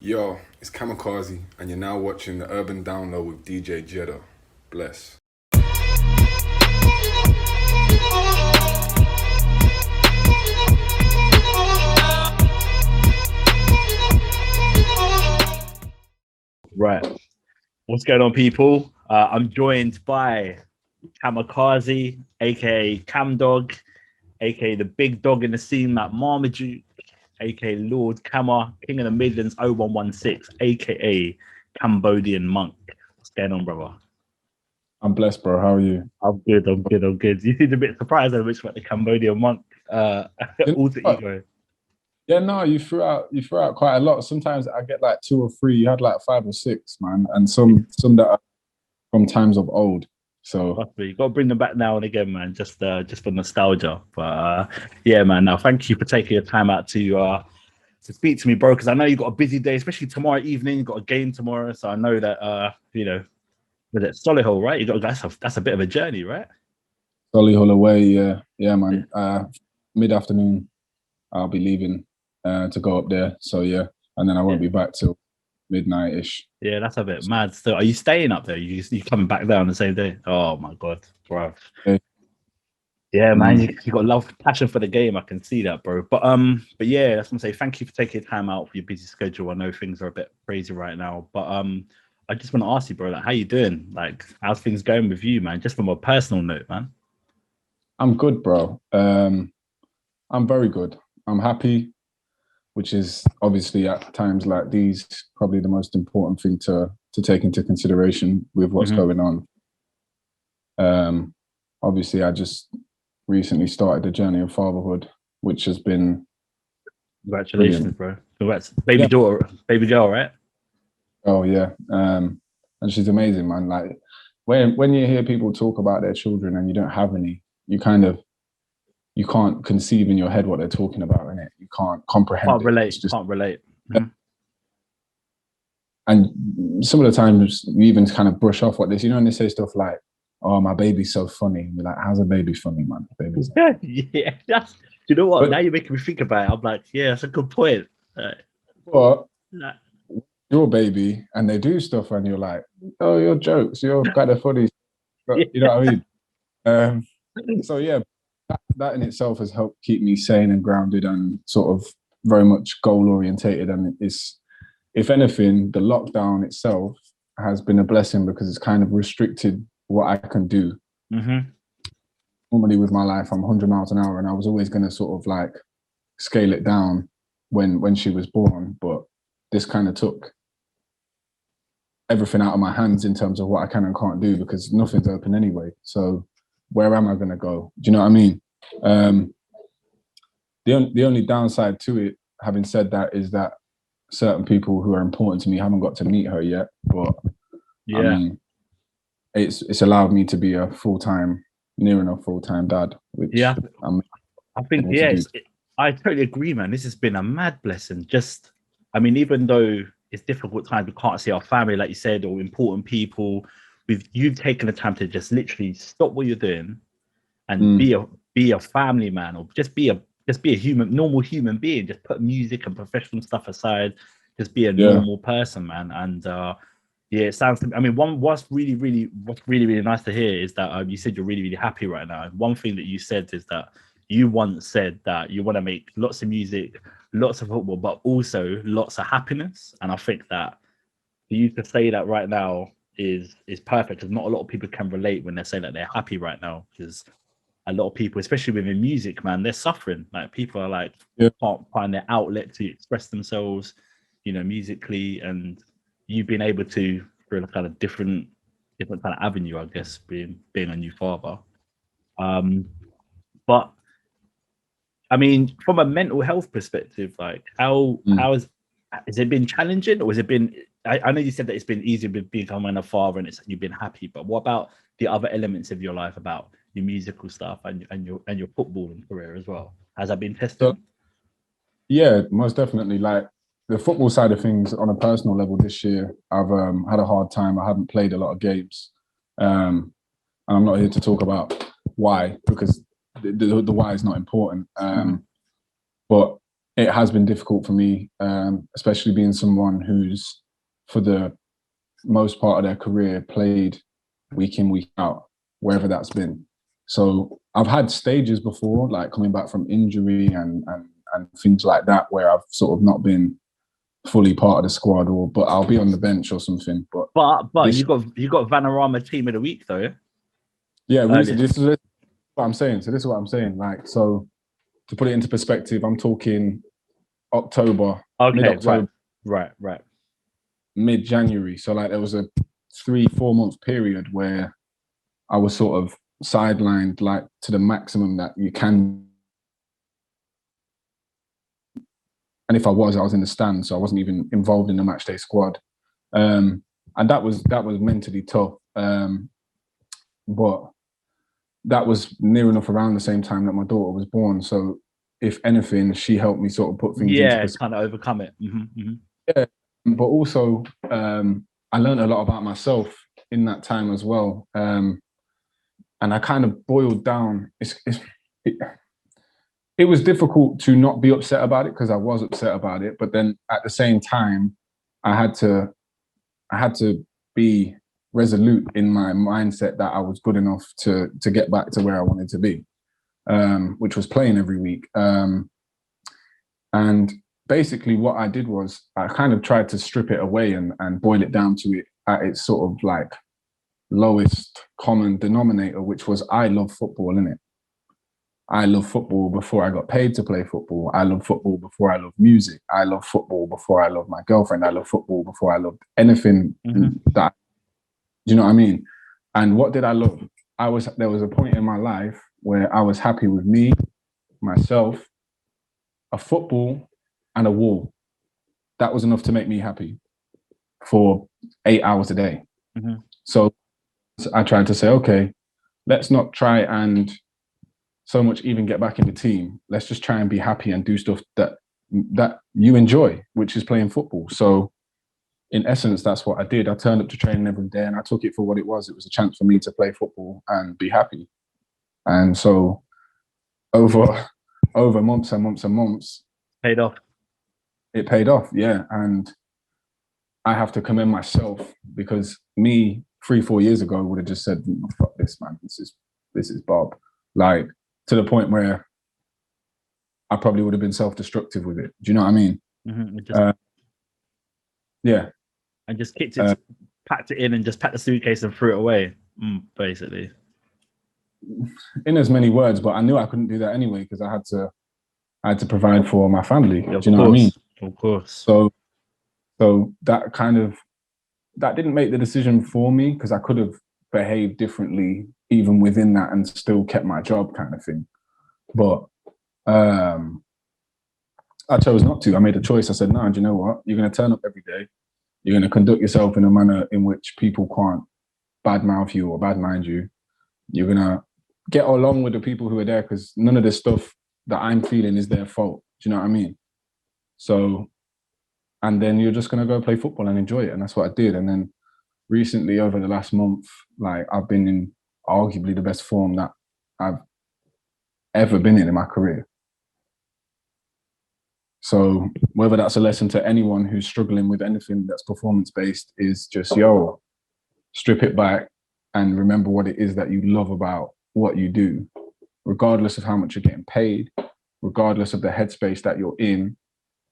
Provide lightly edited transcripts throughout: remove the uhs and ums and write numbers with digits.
Yo, it's Kamakaze, and you're now watching the Urban Download with DJ Jedah. Bless. Right. What's going on, people? I'm joined by Kamakaze, aka Cam Dog, aka the big dog in the scene, like Marmaduke, aka Lord Kama, King of the Midlands 0116, aka Cambodian Monk. What's going on, brother? I'm blessed, bro. How are you? I'm good. You seem a bit surprised at which about the Cambodian Monk alter ego. Yeah, no, you threw out quite a lot. Sometimes I get like 2 or 3. You had like 5 or 6, man, and some that are from times of old. So You got to bring them back now and again, man, just for nostalgia. But yeah, man. Now, thank you for taking your time out to speak to me, bro. Because I know you got a busy day, especially tomorrow evening. You got a game tomorrow, so I know that with it Solihull, right? You got that's a bit of a journey, right? Solihull away, yeah, man. Mid-afternoon, I'll be leaving to go up there. So yeah, and then I won't be back till midnight-ish. Yeah, that's a bit mad. So, are you staying up there? You coming back down the same day? Oh my god, bro. Yeah, man, you got love, passion for the game. I can see that, bro. But yeah, that's what I'm saying. Thank you for taking time out for your busy schedule. I know things are a bit crazy right now, but I just want to ask you, bro, like, how you doing? Like, how's things going with you, man? Just from a personal note, man. I'm good, bro. I'm very good. I'm happy, which is obviously at times like these probably the most important thing to take into consideration with what's going on. Obviously, I just recently started the journey of fatherhood, which has been congratulations, brilliant. Bro. Congrats. Baby girl, right? Oh yeah, and she's amazing, man. Like when you hear people talk about their children and you don't have any, you can't conceive in your head what they're talking about, innit? You can't comprehend. Can't relate. And some of the times we even kind of brush off what this, and they say stuff like, "Oh, my baby's so funny." And you're like, "How's a baby funny, man? Baby's yeah, that's. You know what? But, now you're making me think about it. I'm like, yeah, that's a good point. But your baby, and they do stuff, and you're like, "Oh, your jokes, you're kind of funny." You know what I mean? So yeah, that in itself has helped keep me sane and grounded and sort of very much goal orientated. And it's, if anything, the lockdown itself has been a blessing because it's kind of restricted what I can do. Normally with my life, I'm 100 miles an hour, and I was always going to sort of like scale it down when she was born. But this kind of took everything out of my hands in terms of what I can and can't do, because nothing's open anyway. So where am I going to go? Do you know what I mean? The only downside to it, having said that, is that certain people who are important to me haven't got to meet her yet. But yeah, I mean, it's allowed me to be a near enough full-time dad, which I think I totally agree, man. This has been a mad blessing. Just, I mean, even though it's difficult times, we can't see our family, like you said, or important people. You've taken the time to just literally stop what you're doing and be a family man, or just be a normal human being. Just put music and professional stuff aside. Just be a normal person, man. And yeah, it sounds to me. I mean, what's really nice to hear is that you said you're really happy right now. And one thing that you said is that you once said that you want to make lots of music, lots of football, but also lots of happiness. And I think that for you to say that right now is perfect, because not a lot of people can relate when they say that they're happy right now. Because a lot of people, especially within music, man, they're suffering. Like, people are like, can't find their outlet to express themselves, musically. And you've been able to, through a kind of different kind of avenue, I guess, being a new father. But I mean, from a mental health perspective, like how has it been challenging, or has it been? I know you said that it's been easier with becoming a father and you've been happy, but what about the other elements of your life, about your musical stuff and your footballing career as well? Has that been tested? So, yeah, most definitely. Like the football side of things, on a personal level, this year I've had a hard time. I haven't played a lot of games, and I'm not here to talk about why, because the why is not important. But it has been difficult for me, especially being someone who's, for the most part of their career, played week in, week out, wherever that's been. So I've had stages before, like coming back from injury and things like that, where I've sort of not been fully part of the squad, but I'll be on the bench or something. But you got Vanarama team of the week though. Yeah, this is what I'm saying. So this is what I'm saying. Like, so to put it into perspective, I'm talking October, mid-October, right, mid-January. So like there was a 3-4 month period where I was sort of sidelined, like to the maximum that you can. And if I was in the stand, so I wasn't even involved in the match day squad. And that was mentally tough. But that was near enough around the same time that my daughter was born. So if anything, she helped me sort of put things into perspective. Kind of overcome it. Mm-hmm. Yeah, but also I learned a lot about myself in that time as well. And I kind of boiled down. It was difficult to not be upset about it because I was upset about it. But then at the same time, I had to be resolute in my mindset that I was good enough to get back to where I wanted to be, which was playing every week. And basically what I did was I kind of tried to strip it away and boil it down to it at its sort of like lowest common denominator, which was I love football, innit? I love football before I got paid to play football. I love football before I love music. I love football before I love my girlfriend. I love football before I loved anything that, do you know what I mean? And what did I love? There was a point in my life where I was happy with me, myself, a football and a wall. That was enough to make me happy for 8 hours a day. Mm-hmm. So I tried to say, okay, let's not try and so much even get back in the team. Let's just try and be happy and do stuff that you enjoy, which is playing football. So in essence, that's what I did. I turned up to training every day and I took it for what it was. It was a chance for me to play football and be happy. And so over months and months and months, paid off. It paid off, yeah. And I have to commend myself because me 3-4 years ago would have just said, fuck this, man. This is Bob. Like, to the point where I probably would have been self-destructive with it. Do you know what I mean? Mm-hmm. Yeah. And just kicked it, packed it in and just packed the suitcase and threw it away, basically. In as many words, but I knew I couldn't do that anyway because I had to provide for my family. Do you know what I mean? Of course. So that didn't make the decision for me because I could have behaved differently even within that and still kept my job kind of thing. But I chose not to. I made a choice. I said, no, do you know what? You're going to turn up every day. You're going to conduct yourself in a manner in which people can't badmouth you or badmind you. You're going to get along with the people who are there because none of the stuff that I'm feeling is their fault. Do you know what I mean? So, and then you're just going to go play football and enjoy it. And that's what I did. And then recently, over the last month, like I've been in arguably the best form that I've ever been in my career. So whether that's a lesson to anyone who's struggling with anything that's performance-based is just, strip it back and remember what it is that you love about what you do, regardless of how much you're getting paid, regardless of the headspace that you're in,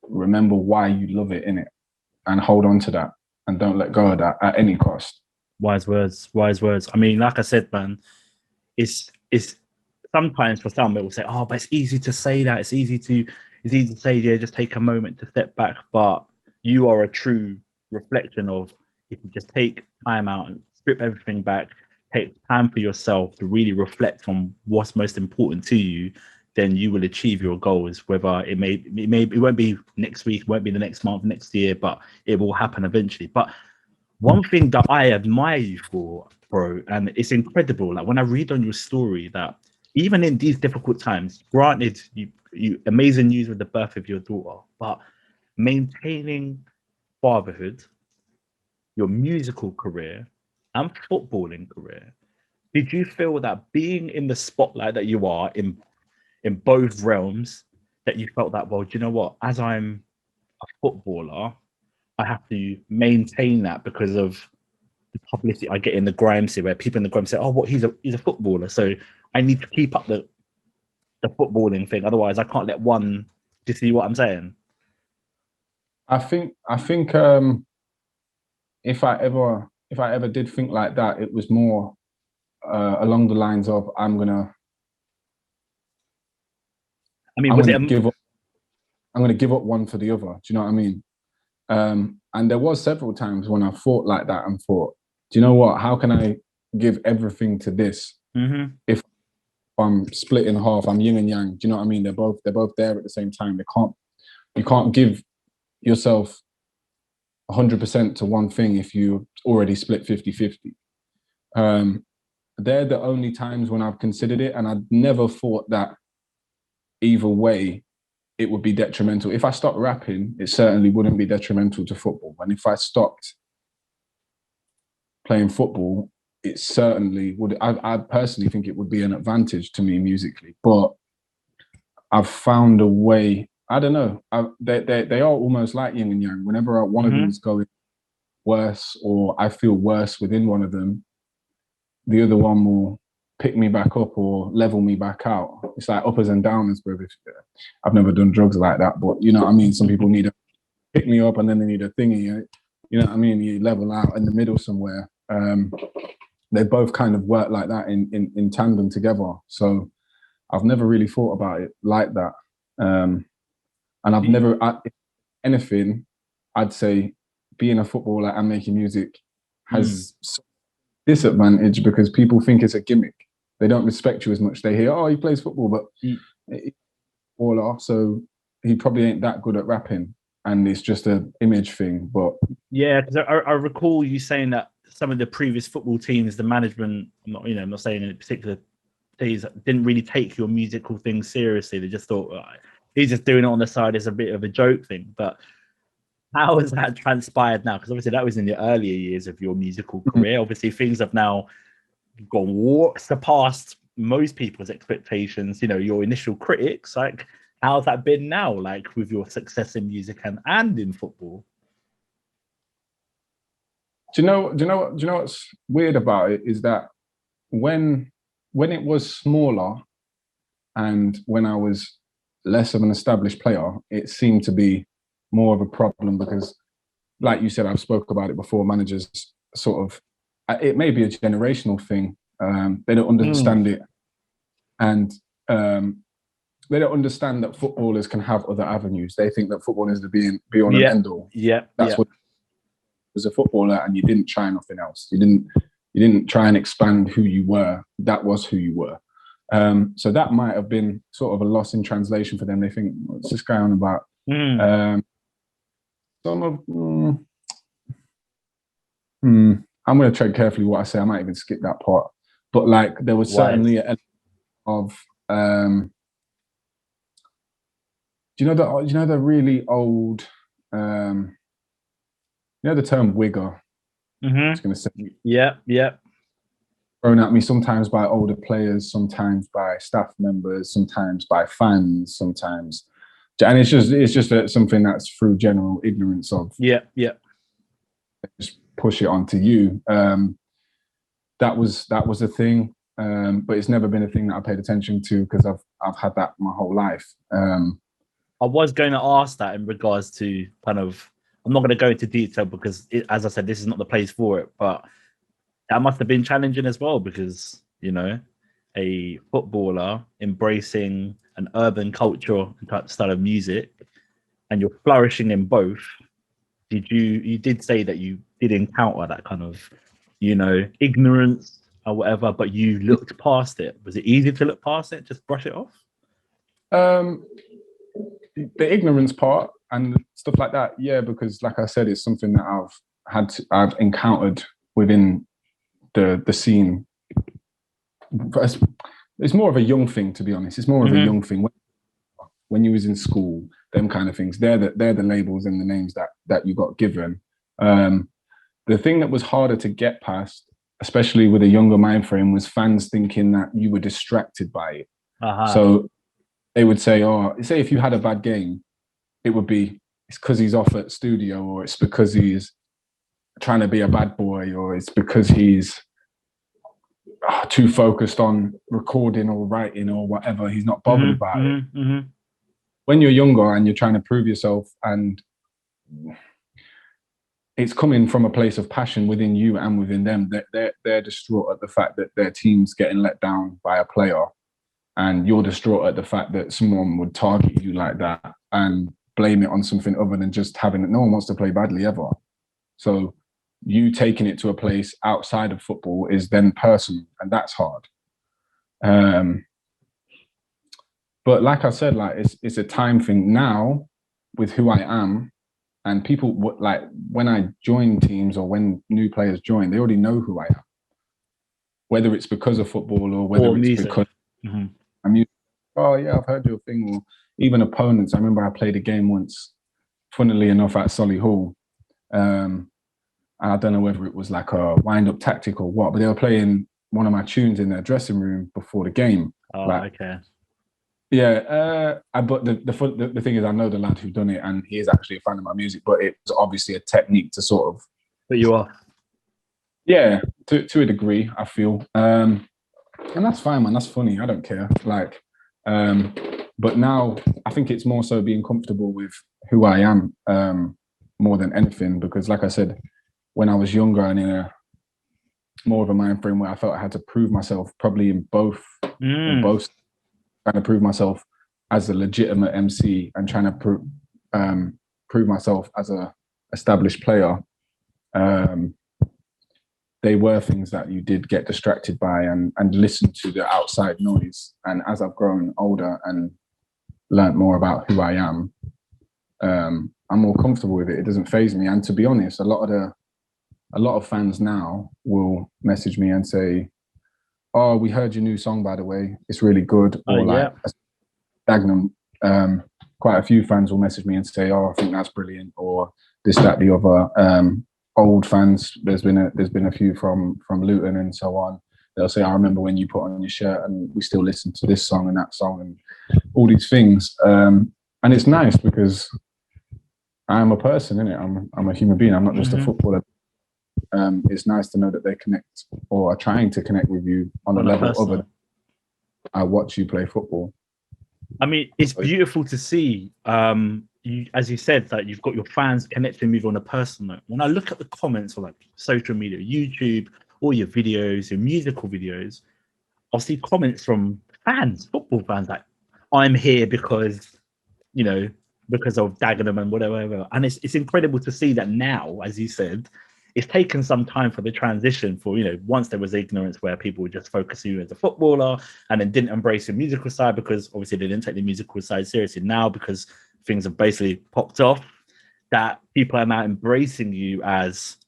remember why you love it, innit? And hold on to that and don't let go of that at any cost. Wise words. I mean, like I said, man, it's sometimes for some it will say, oh, but it's easy to say that. It's easy to say, yeah, just take a moment to step back. But you are a true reflection of, if you just take time out and strip everything back, take time for yourself to really reflect on what's most important to you, then you will achieve your goals. Whether it won't be next week, it won't be the next month, next year, but it will happen eventually. But one thing that I admire you for, bro, and it's incredible, like when I read on your story that even in these difficult times, granted, you amazing news with the birth of your daughter, but maintaining fatherhood, your musical career, and footballing career, did you feel that being in the spotlight that you are in both realms, that you felt that, well, do you know what? As I'm a footballer, I have to maintain that because of the publicity I get in the grime scene, where people in the grime say, "Oh, what he's a footballer," so I need to keep up the footballing thing. Otherwise, I can't let one. Do you see what I'm saying? I think if I ever did think like that, it was more along the lines of I'm gonna I mean, I'm was gonna it? give up I'm gonna give up one for the other. Do you know what I mean? And there was several times when I thought like that and thought, do you know what? How can I give everything to this if I'm split in half? I'm yin and yang. Do you know what I mean? They're both there at the same time. You can't give yourself 100% to one thing if you already split 50-50. They're the only times when I've considered it, and I never thought that either way it would be detrimental. If I stopped rapping, it certainly wouldn't be detrimental to football. And if I stopped playing football, it certainly would. I personally think it would be an advantage to me musically. But I've found a way. I don't know. They are almost like yin and yang. Whenever one of them is going worse, or I feel worse within one of them, the other one will pick me back up or level me back out. It's like uppers and downers, brother. I've never done drugs like that, but you know what I mean? Some people need to pick me up and then they need a thingy. You know what I mean? You level out in the middle somewhere. They both kind of work like that in tandem together. So I've never really thought about it like that. And I've never, if anything, I'd say being a footballer and making music has disadvantage because people think it's a gimmick. They don't respect you as much. They hear, oh, he plays football, but he's a baller, so he probably ain't that good at rapping, and it's just an image thing. But yeah, because I recall you saying that some of the previous football teams, the management, I'm not saying in particular teams, didn't really take your musical thing seriously. They just thought, he's just doing it on the side as a bit of a joke thing. But how has that transpired now? Because obviously that was in the earlier years of your musical career. Obviously things have now gone surpassed most people's expectations. Your initial critics. Like, how's that been now? Like with your success in music and in football? Do you know what's weird about it is that when it was smaller and when I was less of an established player, it seemed to be more of a problem because, like you said, I've spoke about it before, managers sort of, it may be a generational thing. They don't understand it. And they don't understand that footballers can have other avenues. They think that football is the be all and end all. That's what, as a footballer, and you didn't try nothing else. You didn't try and expand who you were. That was who you were. So that might have been sort of a loss in translation for them. They think, what's this guy on about? I'm going to tread carefully what I say. I might even skip that part. But like, there was certainly an element of, do you know the really old, you know the term wigger? I was going to say. Yeah. Thrown at me sometimes by older players, sometimes by staff members, sometimes by fans, sometimes, and it's just something that's through general ignorance of. Yeah. Just push it onto you. That was a thing, but it's never been a thing that I paid attention to because I've had that my whole life. I was going to ask that in regards to kind of. I'm not going to go into detail because, as I said, this is not the place for it. But that must have been challenging as well because a footballer embracing an urban culture and style of music, and you're flourishing in both. You did say that you did encounter that kind of, ignorance or whatever, but you looked past it. Was it easy to look past it? Just brush it off? The ignorance part and stuff like that, yeah, because like I said, it's something that I've encountered within the scene. It's more of a young thing, to be honest. It's more of a young thing. When you was in school, them kind of things, they're the labels and the names that you got given. The thing that was harder to get past, especially with a younger mind frame, was fans thinking that you were distracted by it. So they would say, oh, say if you had a bad game, it would be, it's because he's off at studio, or it's because he's trying to be a bad boy, or it's because he's too focused on recording or writing or whatever. He's not bothered about it. When you're younger and you're trying to prove yourself, and it's coming from a place of passion within you and within them, they're distraught at the fact that their team's getting let down by a player, and you're distraught at the fact that someone would target you like that and blame it on something other than just having it. No one wants to play badly ever. So you taking it to a place outside of football is then personal, and that's hard. But like I said, like it's a time thing now with who I am, and people like when I join teams or when new players join, they already know who I am, whether it's because of football or whether it's because I'm. Oh yeah, I've heard your thing. Or even opponents. I remember I played a game once, funnily enough, at Solihull. I don't know whether it was like a wind-up tactic or what, but they were playing one of my tunes in their dressing room before the game. Oh, okay. Yeah, but the thing is, I know the lad who done it, and he is actually a fan of my music. But it was obviously a technique to sort of. But you are. Yeah, to a degree, I feel, and that's fine, man. That's funny. I don't care. Like, but now I think it's more so being comfortable with who I am, more than anything. Because, like I said, when I was younger and in a more of a mind frame where I felt I had to prove myself, probably in both, trying to prove myself as a legitimate MC and trying to prove myself as a established player. They were things that you did get distracted by and listen to the outside noise. And as I've grown older and learned more about who I am, I'm more comfortable with it. It doesn't faze me. And to be honest, a lot of fans now will message me and say, "Oh, we heard your new song, by the way. It's really good." Or like Dagenham, quite a few fans will message me and say, "Oh, I think that's brilliant," or this, that, the other. Old fans, there's been a few from Luton and so on. They'll say, "I remember when you put on your shirt, and we still listen to this song and that song and all these things." And it's nice because I'm a person, innit? I'm a human being. I'm not just a footballer. It's nice to know that they connect or are trying to connect with you on a level other than I watch you play football. I mean, it's beautiful to see. You, as you said, that you've got your fans connecting with you on a personal note. When I look at the comments on like social media, YouTube, all your videos, your musical videos, I'll see comments from fans, football fans, like, "I'm here because, because of Dagenham and whatever." And it's incredible to see that now, as you said, it's taken some time for the transition for, once there was ignorance where people would just focus on you as a footballer and then didn't embrace the musical side because obviously they didn't take the musical side seriously. Now, because things have basically popped off, that people are now embracing you as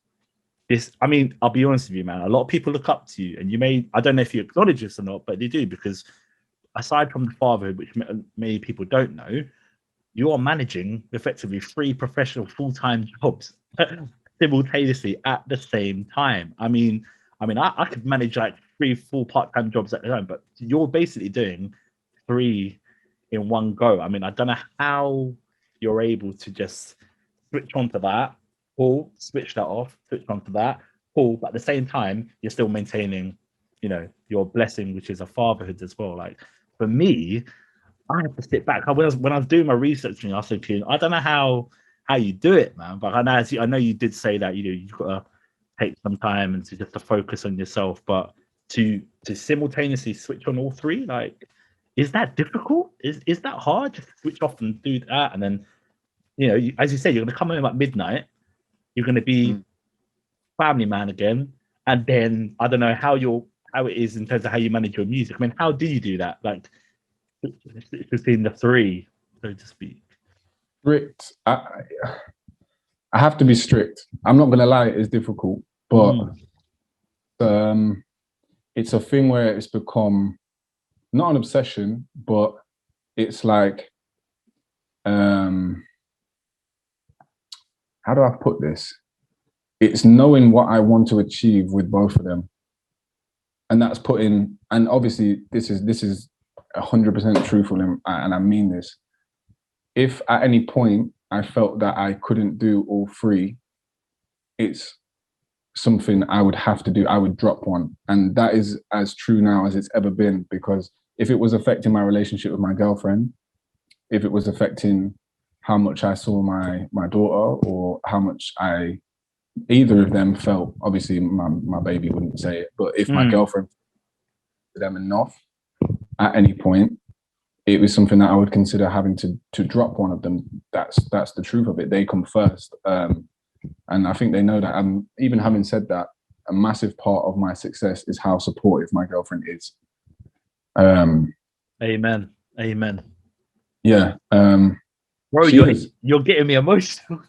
this. I mean, I'll be honest with you, man, a lot of people look up to you, and I don't know if you acknowledge this or not, but they do, because aside from the fatherhood, which many people don't know, you are managing effectively 3 professional full-time jobs simultaneously at the same time. I mean, I could manage like 3 full part-time jobs at the time, but you're basically doing 3 in one go. I mean, I don't know how you're able to just switch onto that, or switch that off, switch onto that, or but at the same time, you're still maintaining, your blessing, which is a fatherhood as well. Like for me, I have to sit back. When I was doing my research, I was thinking, I don't know how you do it, man. But I know you did say that you've got to take some time and to focus on yourself. But to simultaneously switch on all 3, like, is that difficult? Is that hard? Just switch off and do that, and then as you said, you're going to come home at midnight. You're going to be family man again, and then I don't know how it is in terms of how you manage your music. I mean, how do you do that? Like between the 3, so to speak. Strict. I have to be strict. I'm not going to lie; it is difficult, but it's a thing where it's become not an obsession, but it's like, how do I put this? It's knowing what I want to achieve with both of them, and that's and obviously this is 100% truthful, and I mean this. If at any point I felt that I couldn't do all three, it's something I would have to do. I would drop one. And that is as true now as it's ever been, because if it was affecting my relationship with my girlfriend, if it was affecting how much I saw my daughter, or how much either of them felt, obviously my baby wouldn't say it, but if my girlfriend them enough at any point, it was something that I would consider having to drop one of them. That's the truth of it. They come first. And I think they know that. Even having said that, a massive part of my success is how supportive my girlfriend is. Amen. Yeah. Bro, you're getting me emotional.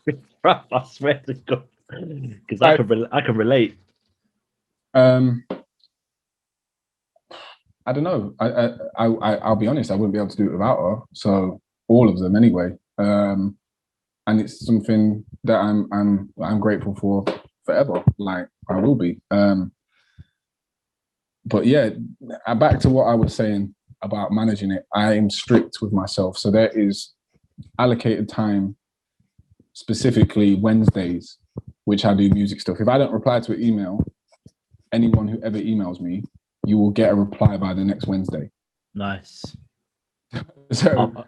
Bro, I swear to God. Because I can relate. I don't know. I'll be honest. I wouldn't be able to do it without her. So all of them, anyway. And it's something that I'm grateful for forever. Like I will be. But yeah, back to what I was saying about managing it. I am strict with myself. So there is allocated time, specifically Wednesdays, which I do music stuff. If I don't reply to an email, anyone who ever emails me, you will get a reply by the next Wednesday. Nice. So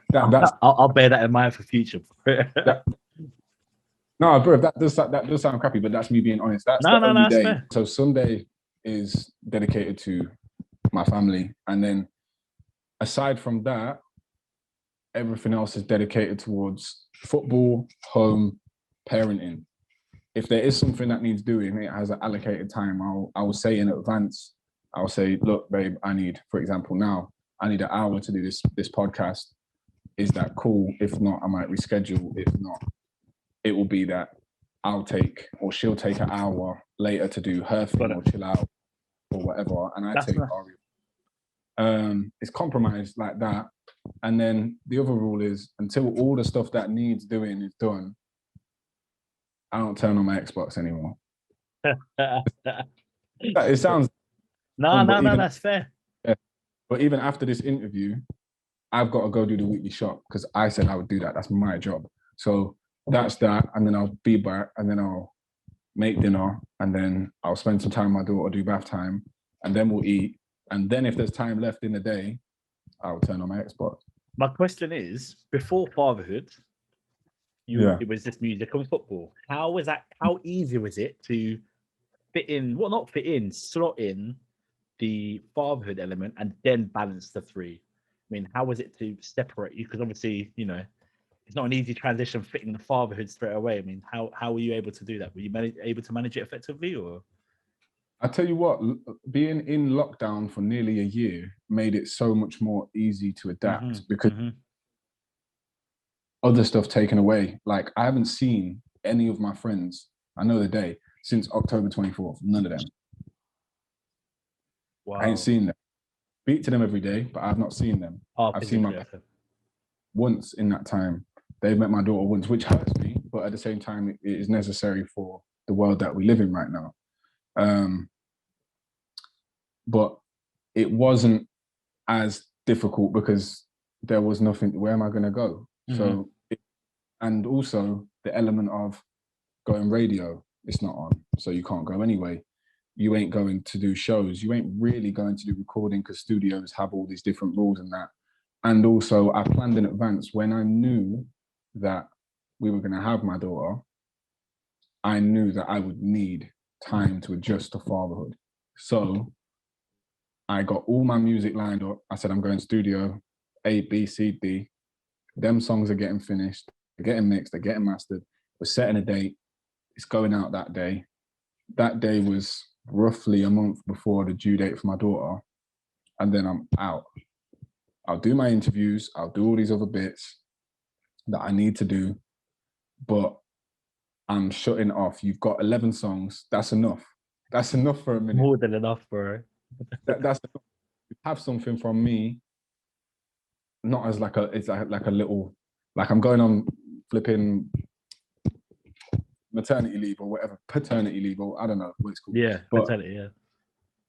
I'll bear that in mind for future. No, bro, that does sound crappy, but that's me being honest. That's the only day. Fair. So Sunday is dedicated to my family, and then aside from that, everything else is dedicated towards football, home, parenting. If there is something that needs doing, it has an allocated time. I will say in advance. I'll say, look, babe, I need, for example, now I need an hour to do this podcast. Is that cool? If not, I might reschedule. If not, it will be that she'll take an hour later to do her thing or chill out or whatever, and I take Ari. It's compromised like that. And then the other rule is, until all the stuff that needs doing is done, I don't turn on my Xbox anymore. It sounds no, that's fair. Yeah, but even after this interview, I've got to go do the weekly shop because I said I would do that. That's my job. So that's that, and then I'll be back, and then I'll make dinner, and then I'll spend some time with my daughter, do bath time, and then we'll eat. And then if there's time left in the day, I'll turn on my Xbox. My question is, before fatherhood, it was just music and football. How easy was it to slot in the fatherhood element and then balance the three? I mean, how was it to separate you? Because obviously, it's not an easy transition fitting the fatherhood straight away. I mean, how were you able to do that? Were you able to manage it effectively, or? I tell you what, being in lockdown for nearly a year made it so much more easy to adapt because other stuff taken away. Like I haven't seen any of my friends, I know the day, since October 24th. None of them. Wow. I ain't seen them. Speak to them every day, but I've not seen them. I've seen my parents once in that time. They've met my daughter once, which hurts me, but at the same time, it is necessary for the world that we live in right now. But it wasn't as difficult because there was nothing. Where am I going to go? So, and also the element of going radio, it's not on, so you can't go anyway. You ain't going to do shows. You ain't really going to do recording because studios have all these different rules and that. And also, I planned in advance when I knew that we were going to have my daughter. I knew that I would need time to adjust to fatherhood. So I got all my music lined up. I said, I'm going studio A, B, C, D. Them songs are getting finished. They're getting mixed. They're getting mastered. We're setting a date. It's going out that day. That day was roughly a month before the due date for my daughter. And then I'm out. I'll do my interviews. I'll do all these other bits that I need to do. But I'm shutting off. You've got 11 songs. That's enough. That's enough for a minute. More than enough, bro. That's enough. You have something from me, not as like a little, like I'm going on flipping maternity leave or whatever, paternity leave or I don't know what it's called. Yeah, but paternity, yeah.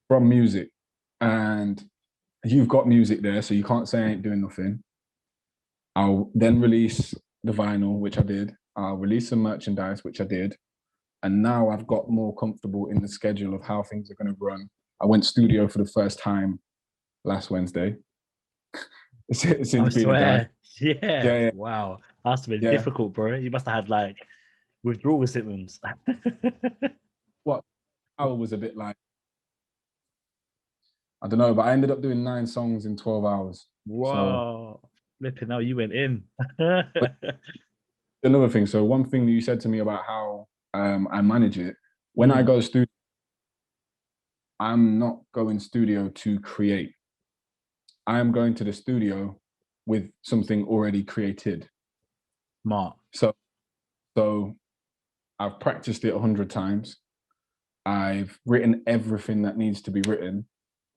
From music. And you've got music there, so you can't say I ain't doing nothing. I'll then release the vinyl, which I did. I'll release some merchandise, which I did. And now I've got more comfortable in the schedule of how things are going to run. I went studio for the first time last Wednesday. Since I being a dad. swear. Yeah. Yeah. Wow. Must have been Yeah. difficult, bro. You must have had like withdrawal symptoms. What I was a bit like, I don't know, but I ended up doing 9 songs in 12 hours. Whoa. Flipping out, you went in. Another thing, so one thing that you said to me about how I manage it, when I go studio, I'm not going studio to create. I am going to the studio with something already created. Smart. So I've practiced it 100 times. I've written everything that needs to be written.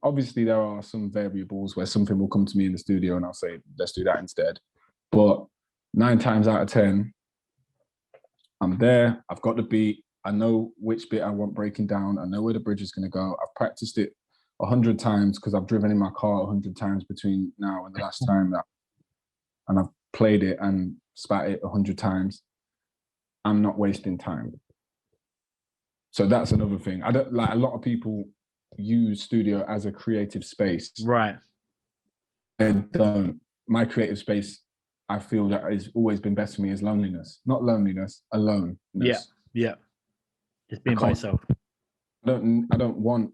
Obviously, there are some variables where something will come to me in the studio and I'll say, let's do that instead. But 9 times out of 10, I'm there, I've got the beat, I know which bit I want breaking down, I know where the bridge is going to go. I've practiced it 100 times because I've driven in my car 100 times between now and the last time and I've played it and spat it 100 times. I'm not wasting time. So that's another thing. I don't like, a lot of people use studio as a creative space. Right. I don't. My creative space, I feel that has always been best for me is loneliness. Not loneliness, aloneness. Yeah. Just being by yourself. I don't want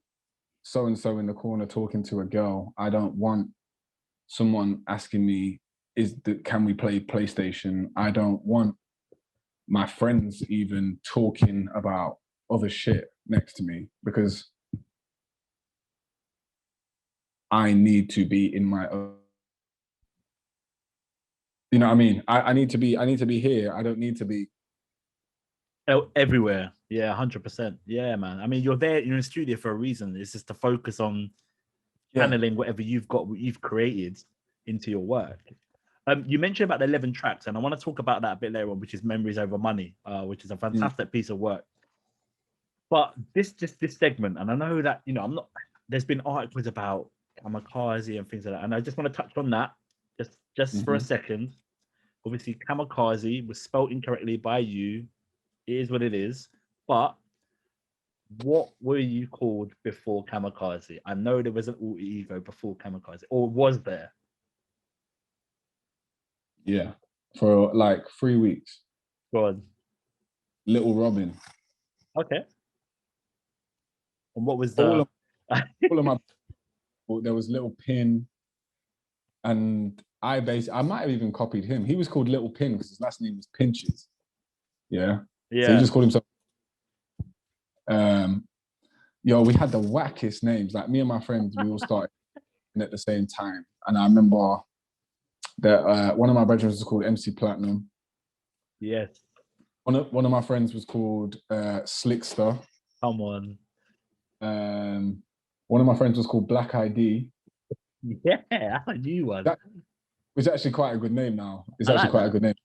so and so in the corner talking to a girl. I don't want someone asking me, can we play PlayStation? I don't want my friends even talking about other shit next to me because I need to be in my own. You know what I mean? I need to be here. I don't need to be everywhere. Yeah, 100%. Yeah, man. I mean, you're there, you're in the studio for a reason. It's just to focus on channeling whatever you've got, what you've created into your work. You mentioned about the 11 tracks, and I want to talk about that a bit later on, which is Memories Over Money, which is a fantastic piece of work. But this segment, and I know that, there's been articles about Kamakaze and things like that, and I just want to touch on that just for a second. Obviously, Kamakaze was spelled incorrectly by you. It is what it is. But what were you called before Kamakaze? I know there was an alter ego before Kamakaze, or was there? Yeah, for like 3 weeks. Go on. Little Robin. Okay. And what was the... all of my... There was Little Pin, and I might have even copied him. He was called Little Pin because his last name was Pinches. Yeah. So he just called himself. We had the wackest names. Like me and my friends, we all started at the same time. And I remember that one of my brothers was called MC Platinum. Yes. One of my friends was called Slickster. Come on. One of my friends was called Black ID. Yeah, I knew one. It's actually quite a good name now. It's actually quite a good name.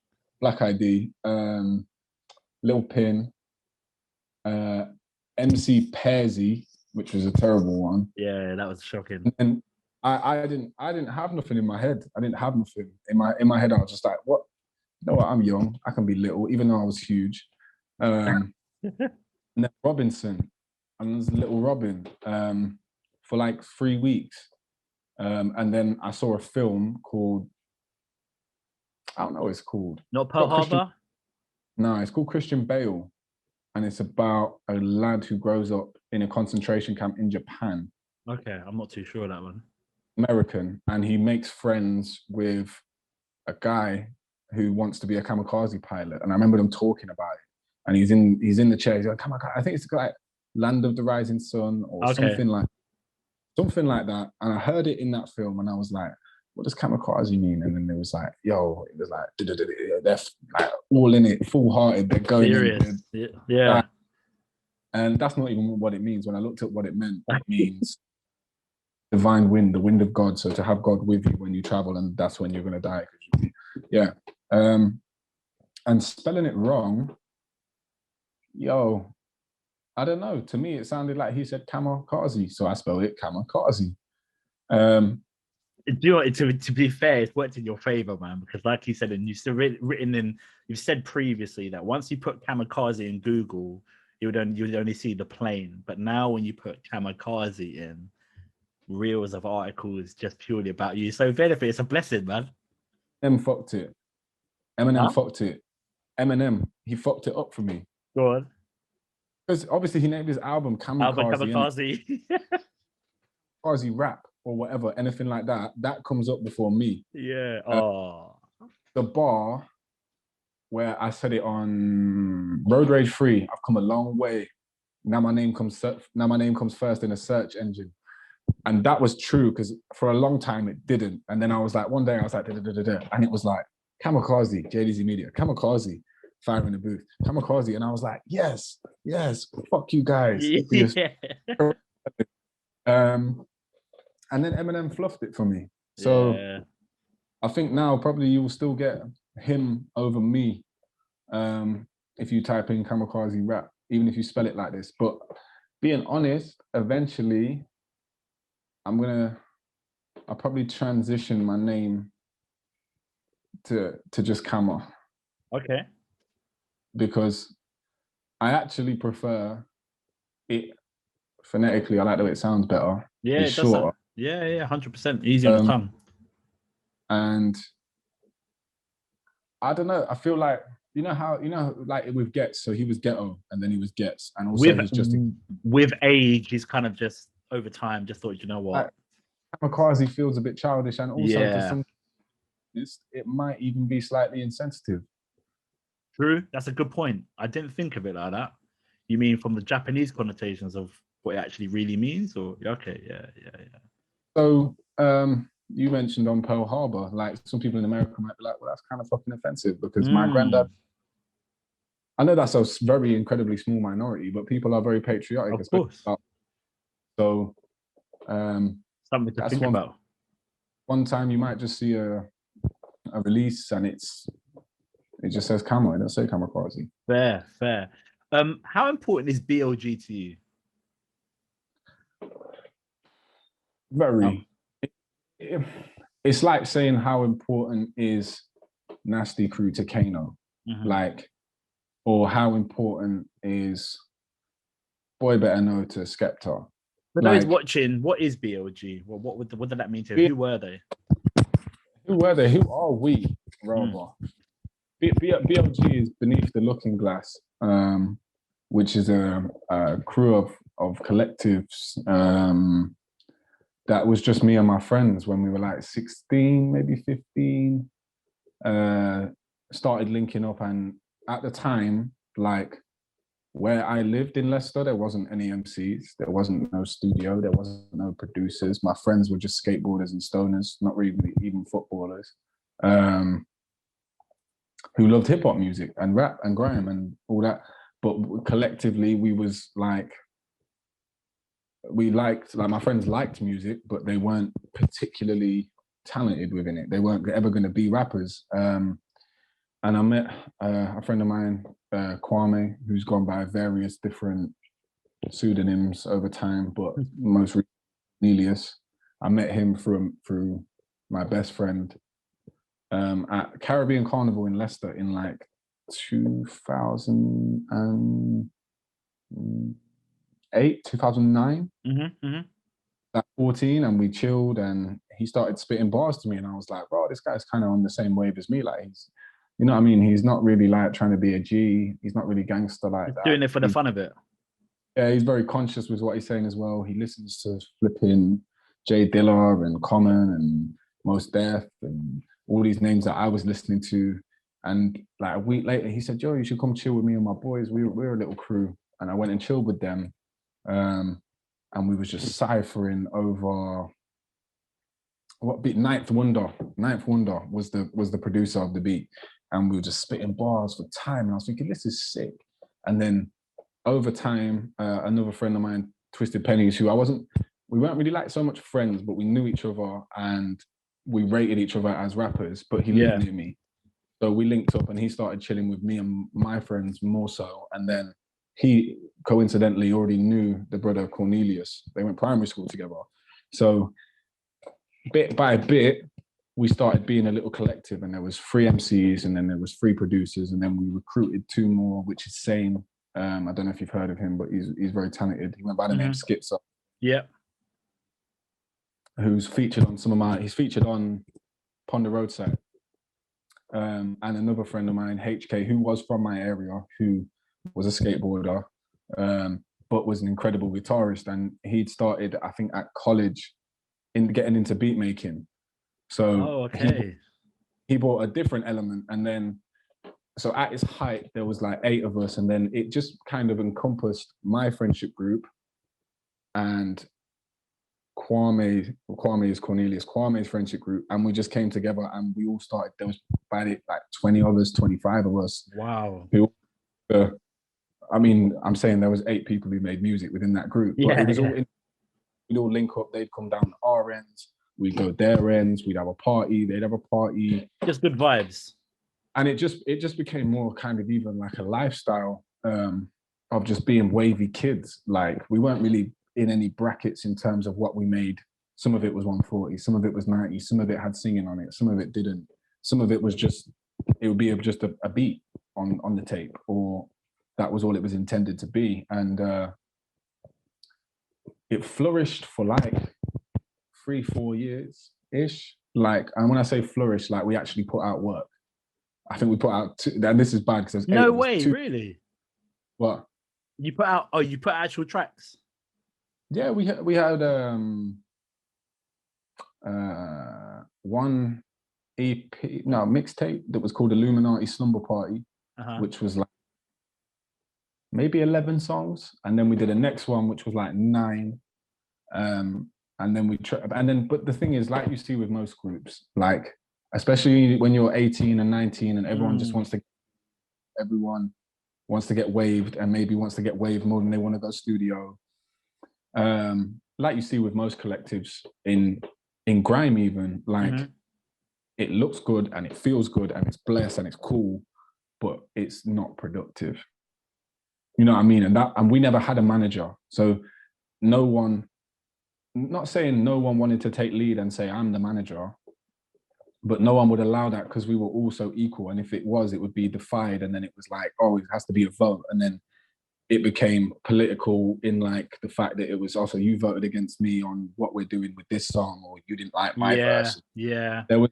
Black ID. Lil Pin. MC Pearsy, which was a terrible one. Yeah, that was shocking. And I didn't have nothing in my head. I didn't have nothing in my head. I was just like, what? You know what? I'm young. I can be little, even though I was huge. And then Robinson, and there's Little Robin for like 3 weeks. And then I saw a film called, I don't know what it's called. Not Pearl Harbor? No, it's called Christian Bale. And it's about a lad who grows up in a concentration camp in Japan. Okay, I'm not too sure of that one. American, and he makes friends with a guy who wants to be a kamikaze pilot. And I remember them talking about it. And he's in the chair. He's like, kamikaze. I think it's like Land of the Rising Sun or something like that. And I heard it in that film, and I was like, what does kamikaze mean? And then it was like, they're like all in it, full-hearted, they're going serious. Yeah. And that's not even what it means. When I looked at what it meant, it means divine wind, the wind of God. So to have God with you when you travel, and that's when you're going to die. Yeah. And spelling it wrong, I don't know. To me, it sounded like he said kamikaze. So I spelled it kamikaze. Do you know what, to be fair, it's worked in your favor, man, because like you said, and you've still written in, you've said previously that once you put Kamakaze in Google, you'd only see the plane. But now when you put Kamakaze in, reels of articles just purely about you. So benefit, it's a blessing, man. Eminem fucked it. Eminem Huh? fucked it. Eminem, he fucked it up for me. Go on. Because obviously he named his album Albert Kamakaze. Kamakaze. Kamakaze rap or whatever, anything like that, that comes up before me. Yeah. Oh. The bar where I said it on Road Rage 3, I've come a long way. Now my name comes first in a search engine. And that was true because for a long time it didn't. And then I was like, one day I was like, and it was like, Kamakaze, JDZ Media, Kamakaze, Fire in the Booth, Kamakaze. And I was like, yes, fuck you guys. Yeah. And then Eminem fluffed it for me. So yeah. I think now probably you will still get him over me if you type in Kamakaze rap, even if you spell it like this. But being honest, eventually I'll probably transition my name to just Kama. Okay. Because I actually prefer it phonetically. I like the way it sounds better. Yeah, it's shorter. Yeah, 100% easy on the tongue. And I don't know. I feel like like with Gets. So he was Ghetto, and then he was Gets, and also he's just with age. He's kind of just over time. Just thought, you know what, Kamakaze feels a bit childish, and also to some, it might even be slightly insensitive. True, that's a good point. I didn't think of it like that. You mean from the Japanese connotations of what it actually really means, or okay, yeah. So you mentioned on Pearl Harbor, like some people in America might be like, well, that's kind of fucking offensive because my granddad. I know that's a very incredibly small minority, but people are very patriotic. Of course. So something to think about. One time you might just see a release and it just says Kama, it doesn't say Kamakaze. Fair. How important is BLG to you? Very. It's like saying how important is Nasty Crew to Kano, like, or how important is Boy Better Know to Skepta. For those watching, what is BLG? Well, what did that mean to you? Who were they? Who are we, rather? BLG is Beneath the Looking Glass, which is a crew of collectives that was just me and my friends when we were like 16, maybe 15. Started linking up, and at the time, like where I lived in Leicester, there wasn't any MCs, there wasn't no studio, there wasn't no producers. My friends were just skateboarders and stoners, not really even footballers. Who loved hip hop music and rap and grime and all that. But collectively, my friends liked music, but they weren't particularly talented within it. They weren't ever going to be rappers. And I met a friend of mine, Kwame, who's gone by various different pseudonyms over time, but most recently, Nelius. I met him through my best friend at Caribbean Carnival in Leicester in like 2008, 2009. At 14, and we chilled, and he started spitting bars to me, and I was like, bro, this guy's kind of on the same wave as me. Like, he's, you know what I mean? He's not really like trying to be a G. He's not really gangster like that. Doing it for the fun of it. Yeah, he's very conscious with what he's saying as well. He listens to flipping Jay Dilla and Common and Mos Def and all these names that I was listening to. And like a week later, he said, yo, you should come chill with me and my boys. We're a little crew. And I went and chilled with them. And we was just ciphering over what beat. Ninth Wonder was the producer of the beat. And we were just spitting bars for time. And I was thinking, this is sick. And then over time, another friend of mine, Twisted Pennies, who we weren't really like so much friends, but we knew each other and we rated each other as rappers, but he lived near me. So we linked up and he started chilling with me and my friends more so. And then he coincidentally already knew the brother Cornelius. They went primary school together. So bit by bit, we started being a little collective, and there was 3 MCs, and then there was 3 producers, and then we recruited 2 more, which is Sane. I don't know if you've heard of him, but he's very talented. He went by the name Skipser. Yeah. Who's featured on he's featured on Ponder Roadside. And another friend of mine, HK, who was from my area, who was a skateboarder, but was an incredible guitarist. And he'd started, I think, at college in getting into beat making. So he brought a different element. And then, so at its height, there was like 8 of us. And then it just kind of encompassed my friendship group and Kwame is Cornelius, Kwame's friendship group, and we just came together and we all started. There was about it like 20 of us, 25 of us. Wow. I mean, I'm saying there was 8 people who made music within that group. But it was all we'd all link up. They'd come down our ends, we'd go their ends. We'd have a party. They'd have a party. Just good vibes. And it just became more kind of even like a lifestyle of just being wavy kids. Like we weren't really in any brackets in terms of what we made. Some of it was 140, some of it was 90, some of it had singing on it, some of it didn't. Some of it was just, it would be just a beat on the tape, or that was all it was intended to be. And it flourished for like 3-4 years-ish. Like, and when I say flourish, like we actually put out work. I think we put out 2, and this is bad because there's no way, 2. Really? What? You put out, you put actual tracks? Yeah, we had one mixtape that was called Illuminati Slumber Party, which was like maybe 11 songs, and then we did a next one which was like 9, and then but the thing is, like you see with most groups, like especially when you're 18 and 19 and everyone just wants to get waved, and maybe wants to get waved more than they want to go studio. Like you see with most collectives in grime, even like it looks good and it feels good and it's blessed and it's cool, but it's not productive. You know what I mean? And we never had a manager, so no one, not saying no one wanted to take lead and say I'm the manager, but no one would allow that because we were all so equal. And if it was, it would be defied, and then it was like, oh, it has to be a vote, and then it became political in like the fact that it was also, you voted against me on what we're doing with this song, or you didn't like my verse. Yeah. There was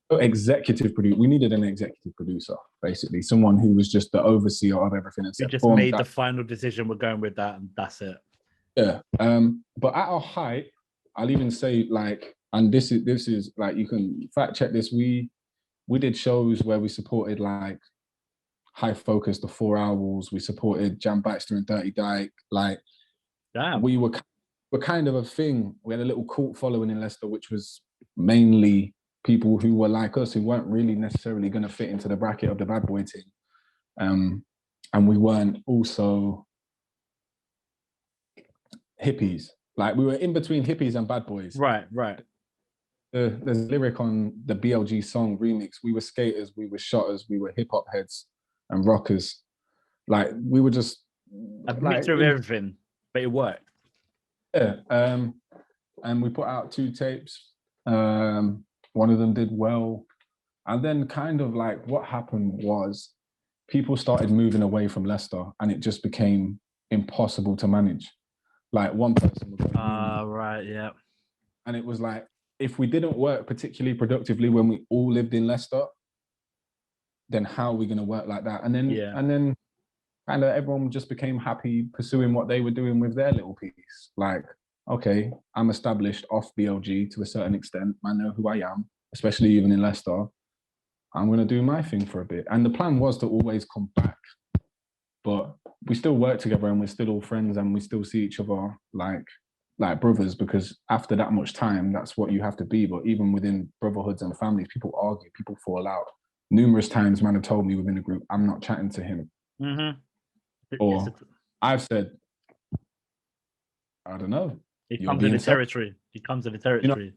no executive producer. We needed an executive producer, basically, someone who was just the overseer of everything. And you just made the final decision. We're going with that, and that's it. Yeah. But at our height, I'll even say like, and this is like, you can fact check this. We did shows where we supported like High Focus, the 4 Owls. We supported Jam Baxter and Dirty Dyke. Like, damn. We were kind of a thing. We had a little cult following in Leicester, which was mainly people who were like us, who weren't really necessarily going to fit into the bracket of the bad boy team. And we weren't also hippies. Like, we were in between hippies and bad boys. Right. There's a lyric on the BLG song remix. We were skaters, we were shotters, we were hip hop heads and rockers. Like, we were just a mixture of everything, but it worked. Yeah. And we put out 2 tapes. One of them did well. And then kind of like what happened was people started moving away from Leicester, and it just became impossible to manage. Like, one person would go, right, yeah. And it was like, if we didn't work particularly productively when we all lived in Leicester, then how are we going to work like that? And then kind of everyone just became happy pursuing what they were doing with their little piece. Like, okay, I'm established off BLG to a certain extent. I know who I am, especially even in Leicester. I'm going to do my thing for a bit. And the plan was to always come back. But we still work together, and we're still all friends, and we still see each other like brothers, because after that much time, that's what you have to be. But even within brotherhoods and families, people argue, people fall out. Numerous times, man have told me within a group, I'm not chatting to him. Or I've said, I don't know. It comes in the territory. You know,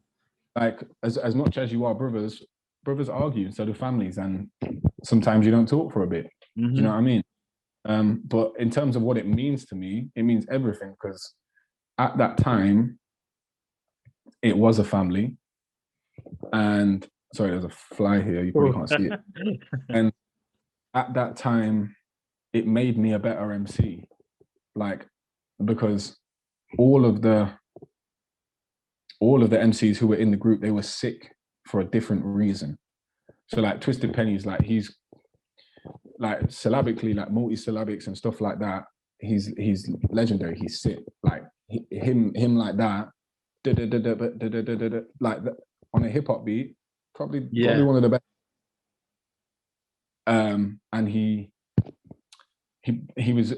like, as much as you are brothers argue, so do families, and sometimes you don't talk for a bit. Do you know what I mean? But in terms of what it means to me, it means everything, because at that time, it was a family. And sorry, there's a fly here. You probably can't see it. And at that time, it made me a better MC, like, because all of the MCs who were in the group, they were sick for a different reason. So like Twisted Pennies, like he's like syllabically, like multi-syllabics and stuff like that. He's legendary. He's sick. Like him like that, like on a hip hop beat, probably one of the best. And he was,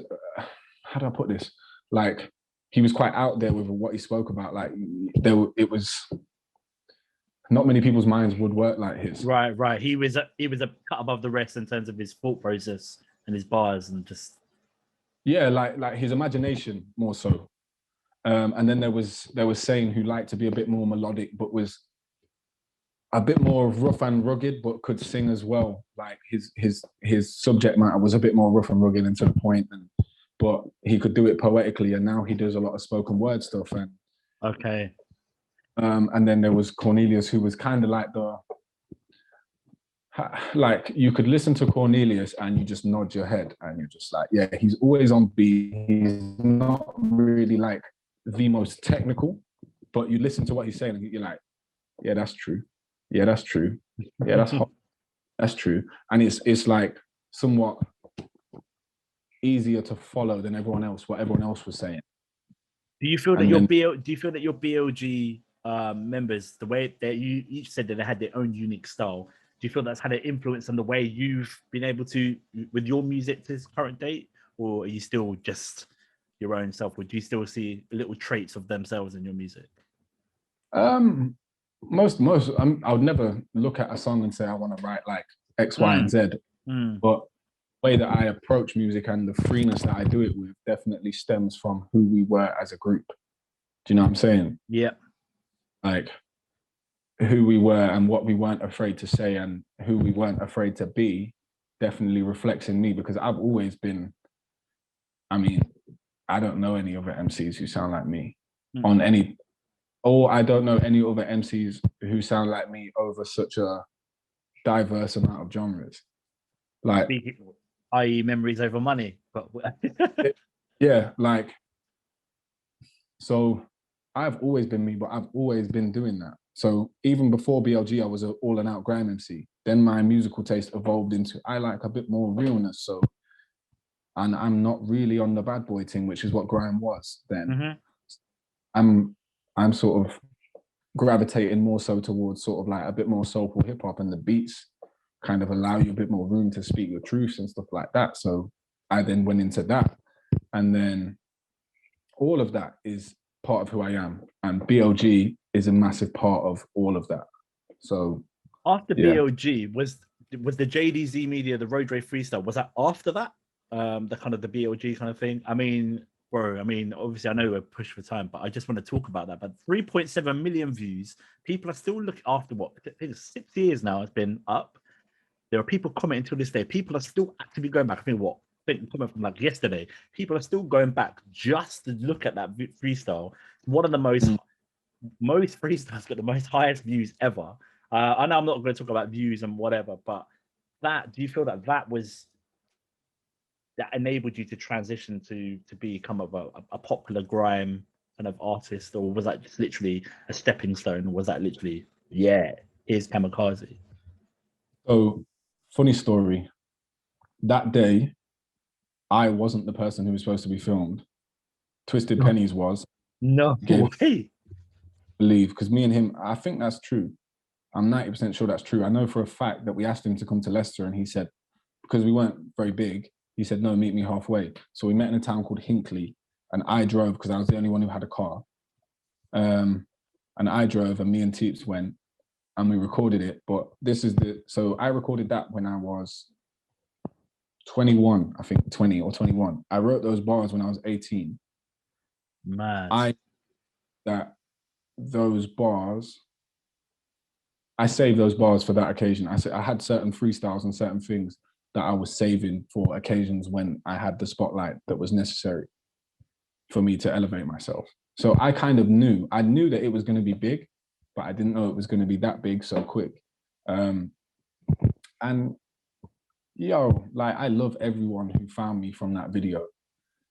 how do I put this? Like he was quite out there with what he spoke about. Like it was not many people's minds would work like his. Right. He was a cut above the rest in terms of his thought process and his bars and just like his imagination more so. And then there was Sane, who liked to be a bit more melodic, but was a bit more rough and rugged, but could sing as well. Like his subject matter was a bit more rough and rugged and to the point, but he could do it poetically. And now he does a lot of spoken word stuff. And okay. And then there was Cornelius, who was kind of like you could listen to Cornelius and you just nod your head and you're just like, yeah, he's always on beat. He's not really like the most technical, but you listen to what he's saying and you're like, yeah, that's true. Yeah, that's true. Yeah, that's hot. That's true. And it's like somewhat easier to follow than what everyone else was saying. Do you feel that your BLG members, the way that you each said that they had their own unique style, do you feel that's had an influence on the way you've been able to with your music to this current date, or are you still just your own self? Or do you still see little traits of themselves in your music? Most I would never look at a song and say I want to write like X, Y, and Z. But the way that I approach music and the freeness that I do it with definitely stems from who we were as a group. Do you know what I'm saying? Yeah. Like who we were and what we weren't afraid to say and who we weren't afraid to be definitely reflects in me, because I've always been, I mean, I don't know any other MCs who sound like me on any, or I don't know any other MCs who sound like me over such a diverse amount of genres. Like, i.e. memories over money. But yeah, like, so I've always been me, but I've always been doing that. So even before BLG, I was an all and out grime MC. Then my musical taste evolved into, I like a bit more realness. So, and I'm not really on the bad boy thing, which is what grime was then. I'm sort of gravitating more so towards sort of like a bit more soulful hip hop, and the beats kind of allow you a bit more room to speak your truths and stuff like that. So I then went into that. And then all of that is part of who I am. And BLG is a massive part of all of that. So after BLG, was the JDZ Media, the Road Rage Freestyle, was that after that? The kind of the BLG kind of thing? I mean, bro, obviously I know we're pushed for time, but I just want to talk about that. But 3.7 million views, people are still looking after what? I think it's 6 years now it's been up. There are people commenting to this day. People are still actively going back. I think comment from like yesterday. People are still going back just to look at that freestyle. One of the most freestyles got the most highest views ever. I know I'm not going to talk about views and whatever, but do you feel that enabled you to transition to become a popular grime kind of artist, or was that just literally a stepping stone? Or was that literally, here's Kamakaze? So, funny story. That day, I wasn't the person who was supposed to be filmed. Twisted Pennies was. No way. Believe, because me and him, I think that's true. I'm 90% sure that's true. I know for a fact that we asked him to come to Leicester, and he said, because we weren't very big, he said, no, meet me halfway. So we met in a town called Hinckley, and I drove because I was the only one who had a car. And I drove, and me and Teeps went, and we recorded it. But so I recorded that when I was 21, I think 20 or 21. I wrote those bars when I was 18. Mad. I saved those bars for that occasion. I had certain freestyles and certain things that I was saving for occasions when I had the spotlight that was necessary for me to elevate myself. So I kind of knew that it was going to be big, but I didn't know it was going to be that big so quick. And yo, like I love everyone who found me from that video.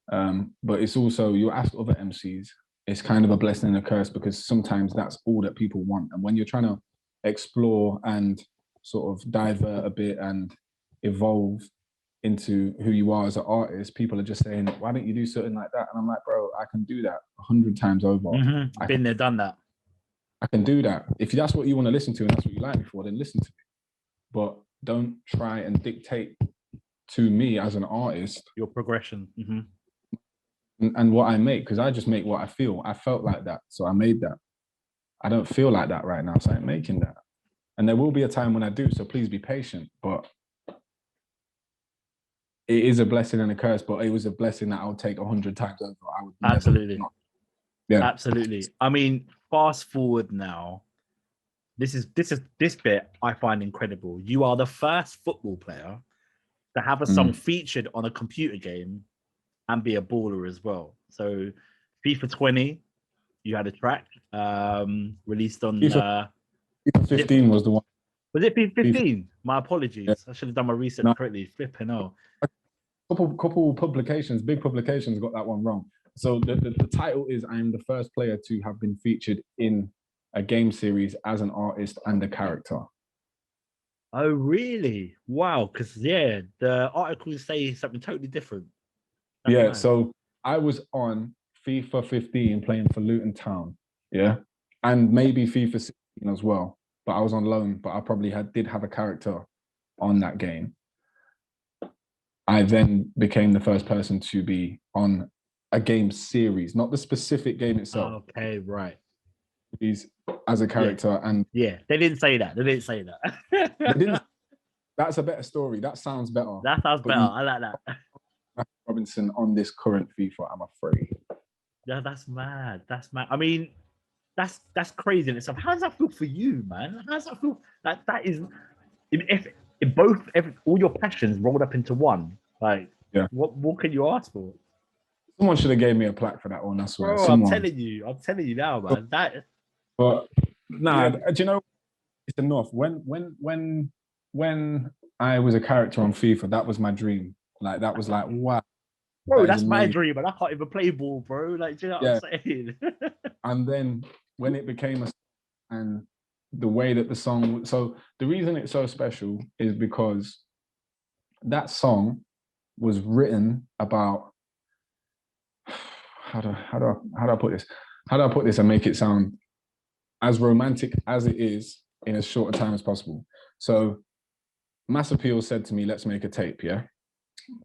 But it's also, you ask other MCs, it's kind of a blessing and a curse because sometimes that's all that people want. And when you're trying to explore and sort of divert a bit and evolve into who you are as an artist, people are just saying, why don't you do something like that? And I'm like, bro, I can do that 100 times over. Been there, done that. I can do that. If that's what you want to listen to and that's what you like me for, then listen to me. But don't try and dictate to me as an artist your progression and what I make, because I just make what I feel. I felt like that, so I made that. I don't feel like that right now, so I'm making that. And there will be a time when I do, so please be patient. But it is a blessing and a curse, but it was a blessing that I'll take 100 times over. I would absolutely never not. Yeah, absolutely. I mean, fast forward now. This bit I find incredible. You are the first football player to have a song featured on a computer game and be a baller as well. So FIFA 20, you had a track released on FIFA 15 was the one. Was it FIFA 15? My apologies. Yeah. I should have done my research correctly. Flipping hell. Couple publications, big publications got that one wrong. So the title is I am the first player to have been featured in a game series as an artist and a character. Oh, really? Wow. Because, yeah, the articles say something totally different. That's nice. So I was on FIFA 15 playing for Luton Town, yeah? And maybe FIFA 16 as well. But I was on loan, but I probably did have a character on that game. I then became the first person to be on a game series, not the specific game itself. Okay, right. He's as a character, and they didn't say that. They didn't. That's a better story. That sounds better. That sounds better. I like that. Robinson on this current FIFA, I'm afraid. Yeah, that's mad. That's mad. I mean, that's crazy in itself. How does that feel for you, man? How does that feel? Like that is if all your passions rolled up into one. Like, what can you ask for? Someone should have gave me a plaque for that one. That's bro. I'm telling you now, man. But nah, do you know? It's enough. When I was a character on FIFA, that was my dream. Like that was like wow. Bro, that's my dream, and I can't even play ball, bro. Like, do you know what I'm saying? And then when it became and the way that the song, so the reason it's so special is because that song was written about how do I put this? How do I put this and make it sound as romantic as it is in as short a time as possible? So Mass Appeal said to me, let's make a tape, yeah?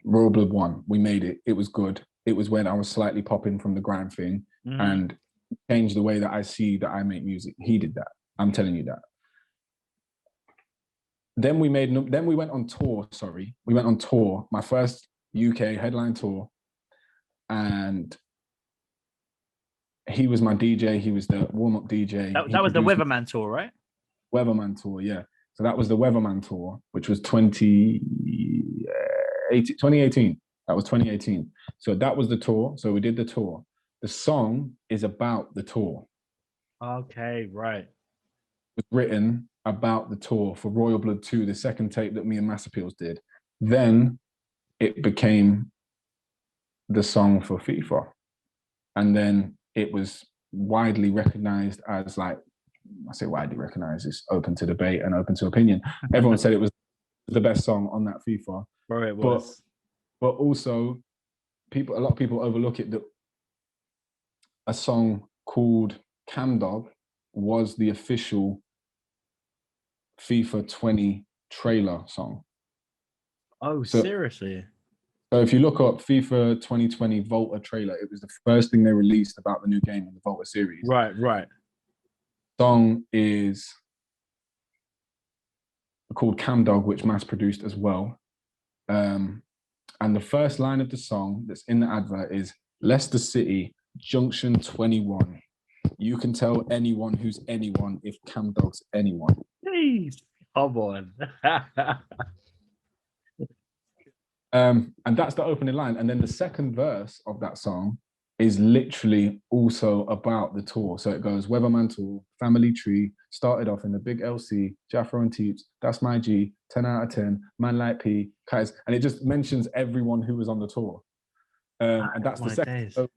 Royal Blood 1, we made it. It was good. It was when I was slightly popping from the grime thing and changed the way that I see that I make music. He did that. I'm telling you that. Then we went on tour, We went on tour, my first UK headline tour. And he was my DJ. He was the warm-up DJ. That was the Weatherman tour, right? Weatherman tour, yeah. So that was the Weatherman tour, which was 2018. That was 2018. So that was the tour. So we did the tour. The song is about the tour. Okay, right. It was written about the tour for Royal Blood 2, the second tape that me and Mass Appeals did. Then it became the song for FIFA. And then it was widely recognized as like, I say widely recognized, it's open to debate and open to opinion. Everyone said it was the best song on that FIFA. Bro, it was. But also, a lot of people overlook it that a song called Cam Dog was the official FIFA 20 trailer song. Oh, seriously? So if you look up FIFA 2020 Volta trailer, it was the first thing they released about the new game in the Volta series. Right. The song is called Cam Dog, which Mass produced as well. And the first line of the song that's in the advert is Leicester City, Junction 21. You can tell anyone who's anyone if Cam Dog's anyone. Please, come on. And that's the opening line. And then the second verse of that song is literally also about the tour. So it goes Weatherman Tour, Family Tree, started off in the big LC, Jafro and Teeps, That's My G, 10 out of 10, Man Like P, Kais, and it just mentions everyone who was on the tour. And that's the second. So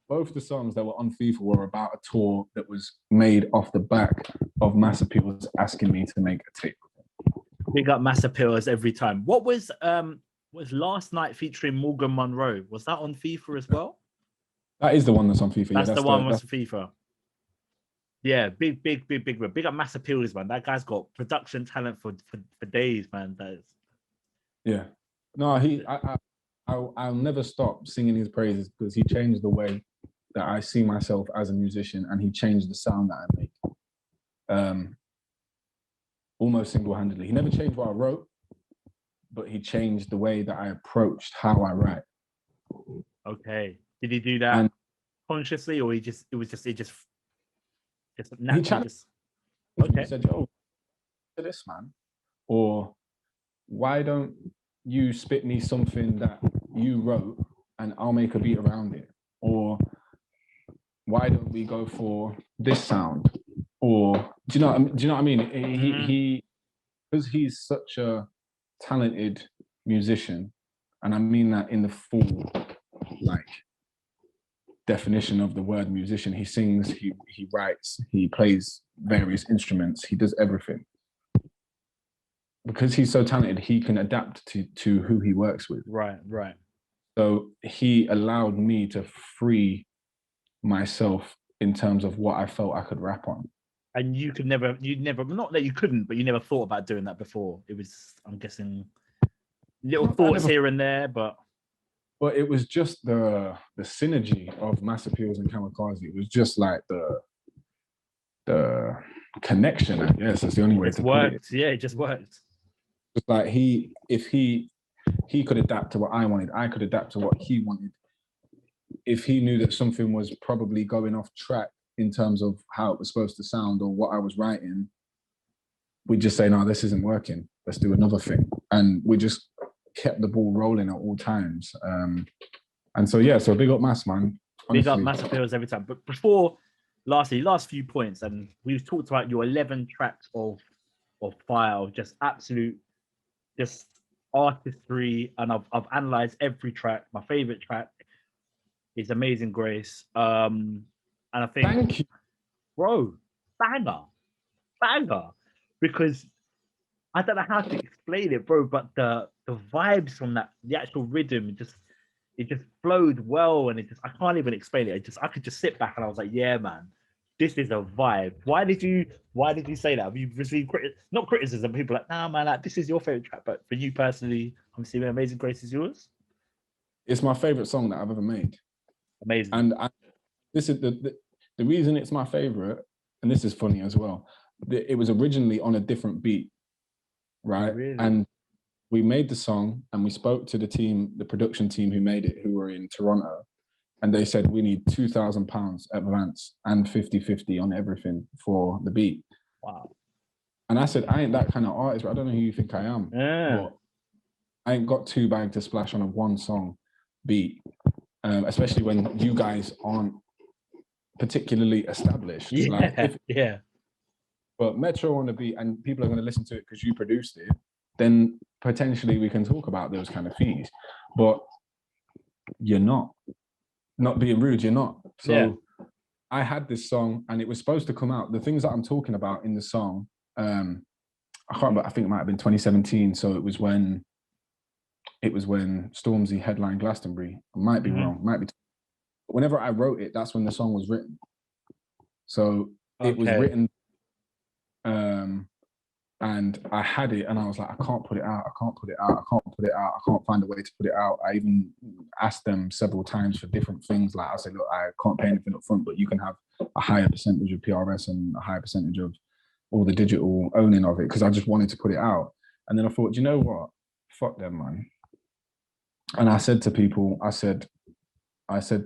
both the songs that were on FIFA were about a tour that was made off the back of Mass Appeals asking me to make a tape. Big up Mass Appeals every time. What was Last Night featuring Morgan Monroe? Was that on FIFA as well? That is the one that's on FIFA. That's the one that's on FIFA. Yeah, big up Mass Appeals, man. That guy's got production talent for days, man. That is. Yeah. No, I'll never stop singing his praises because he changed the way that I see myself as a musician, and he changed the sound that I make. Almost single-handedly. He never changed what I wrote, but he changed the way that I approached how I write. Okay. Did he do that consciously, or it just naturally? He said, "Yo, to this man," or "Why don't you spit me something that you wrote and I'll make a beat around it?" Or "Why don't we go for this sound?" Or do you know what I mean? He because he's such a talented musician, and I mean that in the full definition of the word musician. He sings, he writes, he plays various instruments, he does everything. Because he's so talented, he can adapt to who he works with. Right. So he allowed me to free myself in terms of what I felt I could rap on. And you never, not that you couldn't, but you never thought about doing that before. It was, I'm guessing, little thoughts here and there, but it was just the synergy of Mass Appeals and Kamakaze. It was just like the connection, I guess. That's the only way to put it. Yeah, it just worked. It's like if he could adapt to what I wanted, I could adapt to what he wanted. If he knew that something was probably going off track in terms of how it was supposed to sound or what I was writing, we'd just say, no, this isn't working. Let's do another thing. And we just kept the ball rolling at all times. And so, yeah, so big up Mass, man. Honestly. Big up Mass Appeals every time. But before, last few points, and we've talked about your 11 tracks of fire, of just absolute, just artistry, and I've analysed every track. My favourite track is Amazing Grace. And I think, thank you, bro, banger, because I don't know how to explain it, bro, but the vibes from that, the actual rhythm, it just flowed well, and I can't even explain it. I could just sit back and I was like, yeah, man, this is a vibe. Why did you say that? Have you received not criticism? People are like, nah, man, like, this is your favorite track, but for you personally, I'm assuming Amazing Grace is yours. It's my favorite song that I've ever made. Amazing. And this is the reason it's my favorite, and this is funny as well. It was originally on a different beat, right? Really? And we made the song, and we spoke to the production team who made it, who were in Toronto, and they said we need £2,000 advance and 50-50 on everything for the beat. Wow. And I said, I ain't that kind of artist, but I don't know who you think I am. Yeah. But I ain't got two bags to splash on a one song beat, especially when you guys aren't particularly established. Yeah. But Metro on the beat, and people are going to listen to it because you produced it, then potentially we can talk about those kind of fees. But you're not being rude, you're not. So yeah. I had this song, and it was supposed to come out. The things that I'm talking about in the song, I can't remember, I think it might have been 2017. So it was when Stormzy headlined Glastonbury. I might be wrong, might be. Whenever I wrote it, that's when the song was written. So it was written, and I had it, and I was like, I can't put it out. I can't find a way to put it out. I even asked them several times for different things. Like I said, look, I can't pay anything up front, but you can have a higher percentage of PRS and a higher percentage of all the digital owning of it, because I just wanted to put it out. And then I thought, you know what? Fuck them, man. And I said to people, I said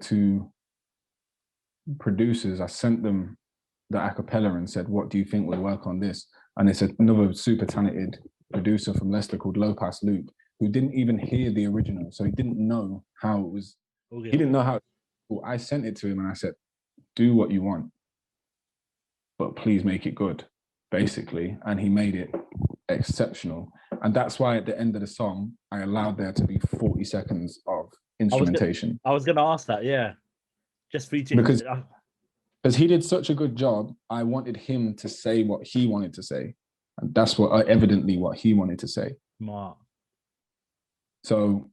to producers, I sent them the acapella and said, what do you think would work on this? And it's another super talented producer from Leicester called Lopas Luke, who didn't even hear the original. So he didn't know how it was. Okay. He didn't know how Well, I sent it to him and I said, do what you want, but please make it good, basically. And he made it exceptional. And that's why at the end of the song, I allowed there to be 40 seconds of instrumentation. I was going to ask that, yeah. Just for you to... Because he did such a good job, I wanted him to say what he wanted to say. And that's evidently what he wanted to say. Smart. So,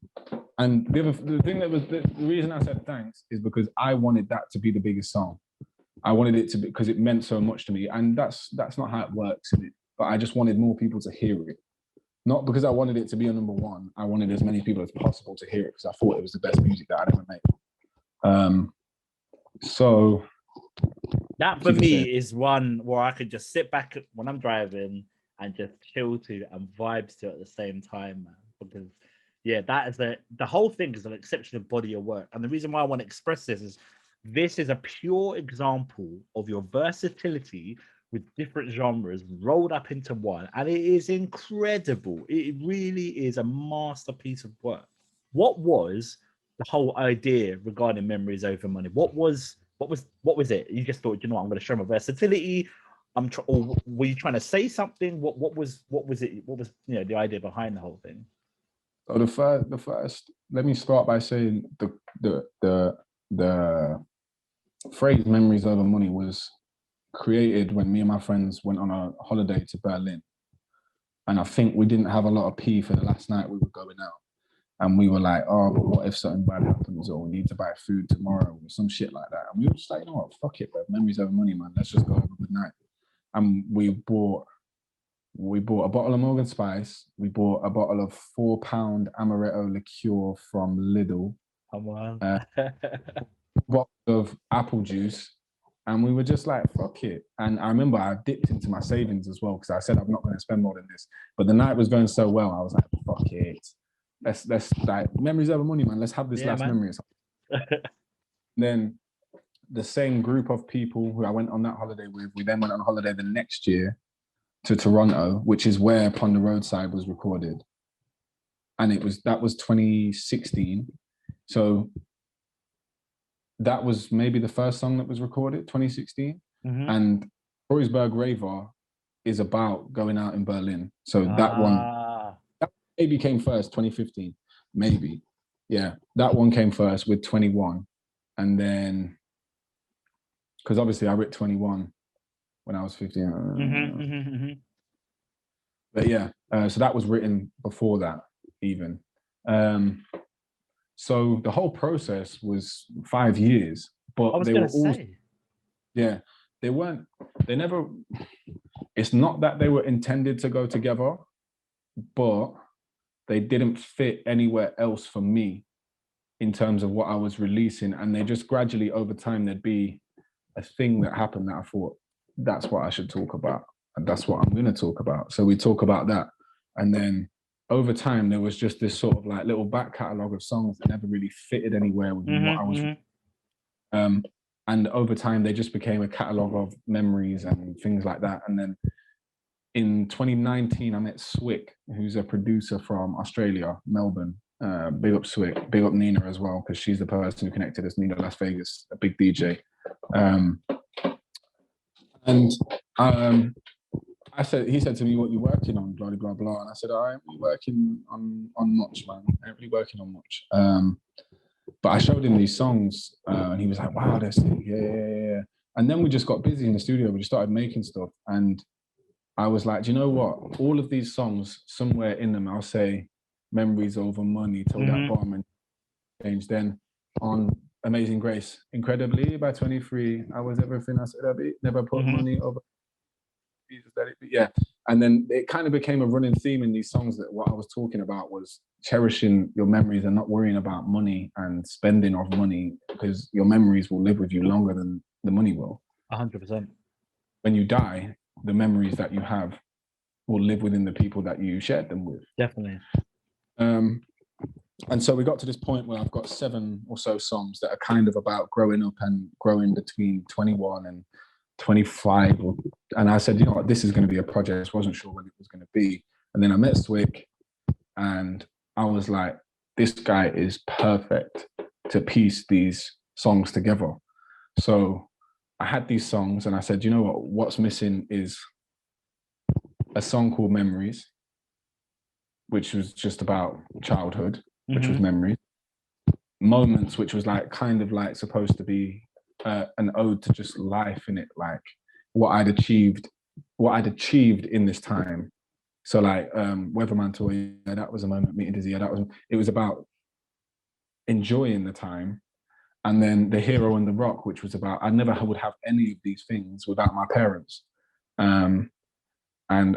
and the thing that was, the reason I said thanks is because I wanted that to be the biggest song. I wanted it to be, because it meant so much to me. And that's not how it works, is it? But I just wanted more people to hear it. Not because I wanted it to be a number one. I wanted as many people as possible to hear it because I thought it was the best music that I'd ever made. So that for me is one where I could just sit back when I'm driving and just chill to and vibes to at the same time, man. Because that is the whole thing is an exceptional body of work. And the reason why I want to express this is a pure example of your versatility with different genres rolled up into one. And it is incredible. It really is a masterpiece of work. What was the whole idea regarding Memories Over Money? What was it? You just thought, you know what, I'm going to show my versatility. Or were you trying to say something? What was it? What was the idea behind the whole thing? So the first, let me start by saying the phrase "Memories Over Money" was created when me and my friends went on a holiday to Berlin, and I think we didn't have a lot of pee for the last night we were going out, and we were like, oh, but what if something bad happens, or we need to buy food tomorrow, or some shit like that, and we were just like, you know what, fuck it, bro, memories over money, man, let's just go have a good night. And we bought a bottle of Morgan Spice, we bought a bottle of £4 amaretto liqueur from Lidl, come on, bottle of apple juice, and we were just like, fuck it. And I remember I dipped into my savings as well because I said I'm not going to spend more than this. But the night was going so well, I was like, fuck it. Let's like, memories over money, man. Let's have this last memory. Then the same group of people who I went on that holiday with, we then went on holiday the next year to Toronto, which is where Upon the Roadside was recorded. And that was 2016. So that was maybe the first song that was recorded, 2016. Mm-hmm. And Kreuzberg Raver is about going out in Berlin. So that maybe came first, 2015, maybe. Yeah, that one came first with 21. And then, because obviously I wrote 21 when I was 15. Mm-hmm. But yeah, so that was written before that even. So the whole process was 5 years, but they were all, they never, it's not that they were intended to go together, but they didn't fit anywhere else for me in terms of what I was releasing. And they just gradually over time, there'd be a thing that happened that I thought, that's what I should talk about. And that's what I'm going to talk about. So we talk about that. And then over time, there was just this sort of like little back catalogue of songs that never really fitted anywhere with what I was. And over time, they just became a catalogue of memories and things like that. And then in 2019, I met Swick, who's a producer from Australia, Melbourne. Big up Swick, big up Nina as well, because she's the person who connected us, Nina Las Vegas, a big DJ. He said to me, what you working on, blah, blah, blah. And I said, I ain't really working on much, man. I ain't really working on much. But I showed him these songs and he was like, wow, they're sick. Yeah. And then we just got busy in the studio. We just started making stuff. And I was like, do you know what? All of these songs, somewhere in them, I'll say memories over money, till that bomb and change. Then on Amazing Grace, incredibly, by 23, I was everything I said I'd be, never put money over. Yeah. And then it kind of became a running theme in these songs that what I was talking about was cherishing your memories and not worrying about money and spending of money, because your memories will live with you longer than the money will. 100%. When you die, the memories that you have will live within the people that you shared them with. Definitely. And so we got to this point where I've got 7 or so songs that are kind of about growing up and growing between 21 and 25. And I said, you know what, this is going to be a project. I just wasn't sure when it was going to be. And then I met Swick and I was like, this guy is perfect to piece these songs together. So I had these songs and I said, you know what's missing is a song called Memories, which was just about childhood, which was memories. Moments, which was like kind of like supposed to be an ode to just life in it, like what I'd achieved in this time. So like Weatherman Tour, yeah, that was a moment. Meeting Dizzy, yeah, it was about enjoying the time. And then The Hero and the Rock, which was about I never would have any of these things without my parents. And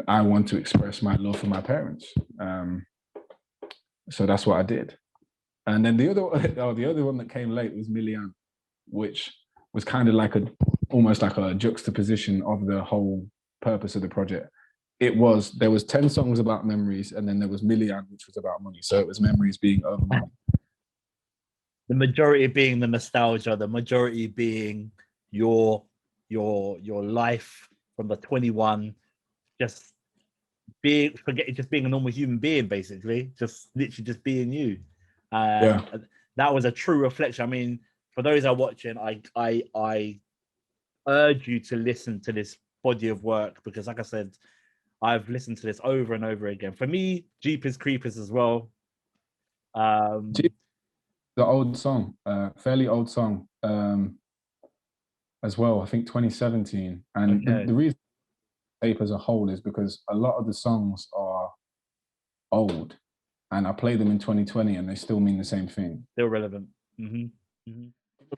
I want to express my love for my parents. So that's what I did. And then the other one that came late was Millian, which was kind of like almost like a juxtaposition of the whole purpose of the project. There was 10 songs about memories, and then there was Millian, which was about money. So it was memories being over money. The majority being the nostalgia, the majority being your life from the 21, just being a normal human being, basically, just literally just being you. That was a true reflection. I mean, for those that are watching, I urge you to listen to this body of work, because like I said, I've listened to this over and over again. For me, Jeepers Creepers as well. The old song, fairly old song, as well. I think 2017. And the reason tape as a whole is because a lot of the songs are old, and I play them in 2020, and they still mean the same thing. Still relevant.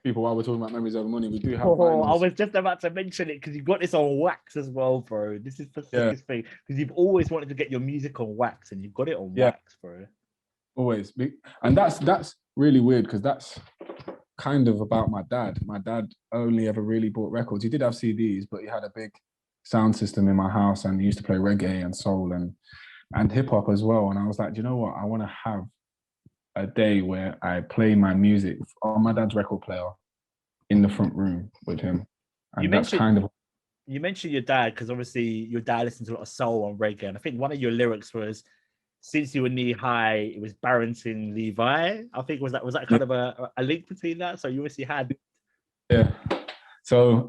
People, while we're talking about memories over money, we do have. I was just about to mention it because you've got this on wax as well, bro. This is the sickest thing, because you've always wanted to get your music on wax, and you've got it on wax, bro. Always, and that's really weird, because that's kind of about my dad. My dad only ever really bought records. He did have CDs, but he had a big sound system in my house, and he used to play reggae and soul and hip hop as well. And I was like, do you know what? I want to have a day where I play my music on my dad's record player in the front room with him. And you mentioned your dad, because obviously your dad listened to a lot of soul and reggae, and I think one of your lyrics was, "Since you were knee high, it was Barrington Levi." I think was that kind of a link between that? So you obviously had. Yeah. So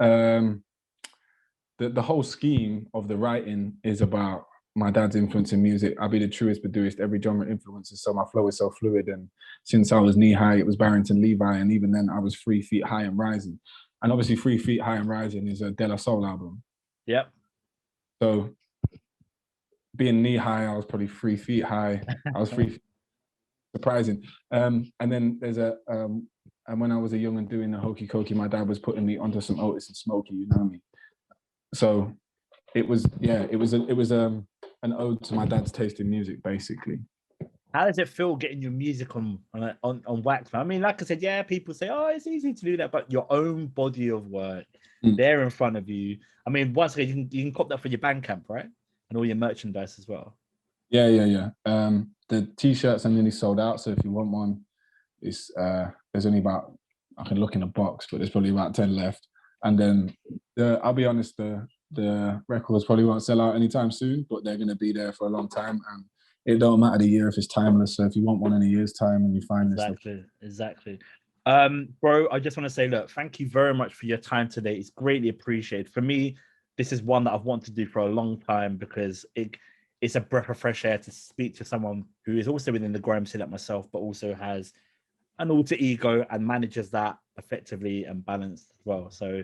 the whole scheme of the writing is about my dad's influence in music. I'll be the truest but doest, every genre influences, so my flow is so fluid. And since I was knee high, it was Barrington Levi, and even then I was 3 feet high and rising. And obviously 3 feet high and rising is a De La Soul album. Yep. So being knee high, I was probably 3 feet high. I was 3 feet, surprising. And then there's and when I was a young and doing the hokey cokey, my dad was putting me onto some Otis and Smokey, you know me. So it was an ode to my dad's taste in music, basically. How does it feel getting your music on wax? I mean, like I said, yeah, people say, oh, it's easy to do that, but your own body of work there in front of you. I mean, once again, you can cop that for your Bandcamp, right? And all your merchandise as well. Yeah. The t-shirts are nearly sold out, so if you want one, it's there's only about, I can look in a box, but there's probably about 10 left. And then I'll be honest, the records probably won't sell out anytime soon, but they're going to be there for a long time, and it don't matter the year if it's timeless. So if you want one in a year's time and you find exactly. Bro, I just want to say, look, thank you very much for your time today. It's greatly appreciated. For me, this is one that I've wanted to do for a long time, because it's a breath of fresh air to speak to someone who is also within the grime scene like myself, but also has an alter ego and manages that effectively and balanced as well. So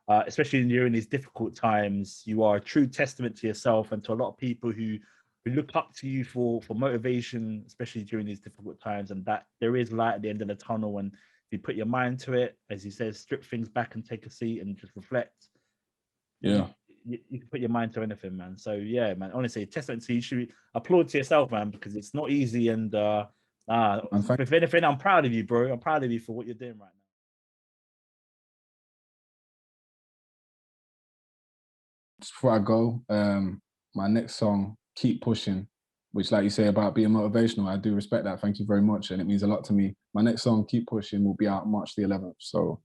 especially during these difficult times, you are a true testament to yourself and to a lot of people who look up to you for motivation, especially during these difficult times, and that there is light at the end of the tunnel. And if you put your mind to it, as he says, strip things back and take a seat and just reflect. Yeah. You can put your mind to anything, man. So yeah, man, honestly, testament to you. Should applaud to yourself, man, because it's not easy. And if anything, I'm proud of you, bro. I'm proud of you for what you're doing right now. Just before I go, my next song, Keep Pushing, which, like you say about being motivational, I do respect that. Thank you very much. And it means a lot to me. My next song, Keep Pushing, will be out March the 11th. So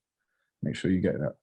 make sure you get that.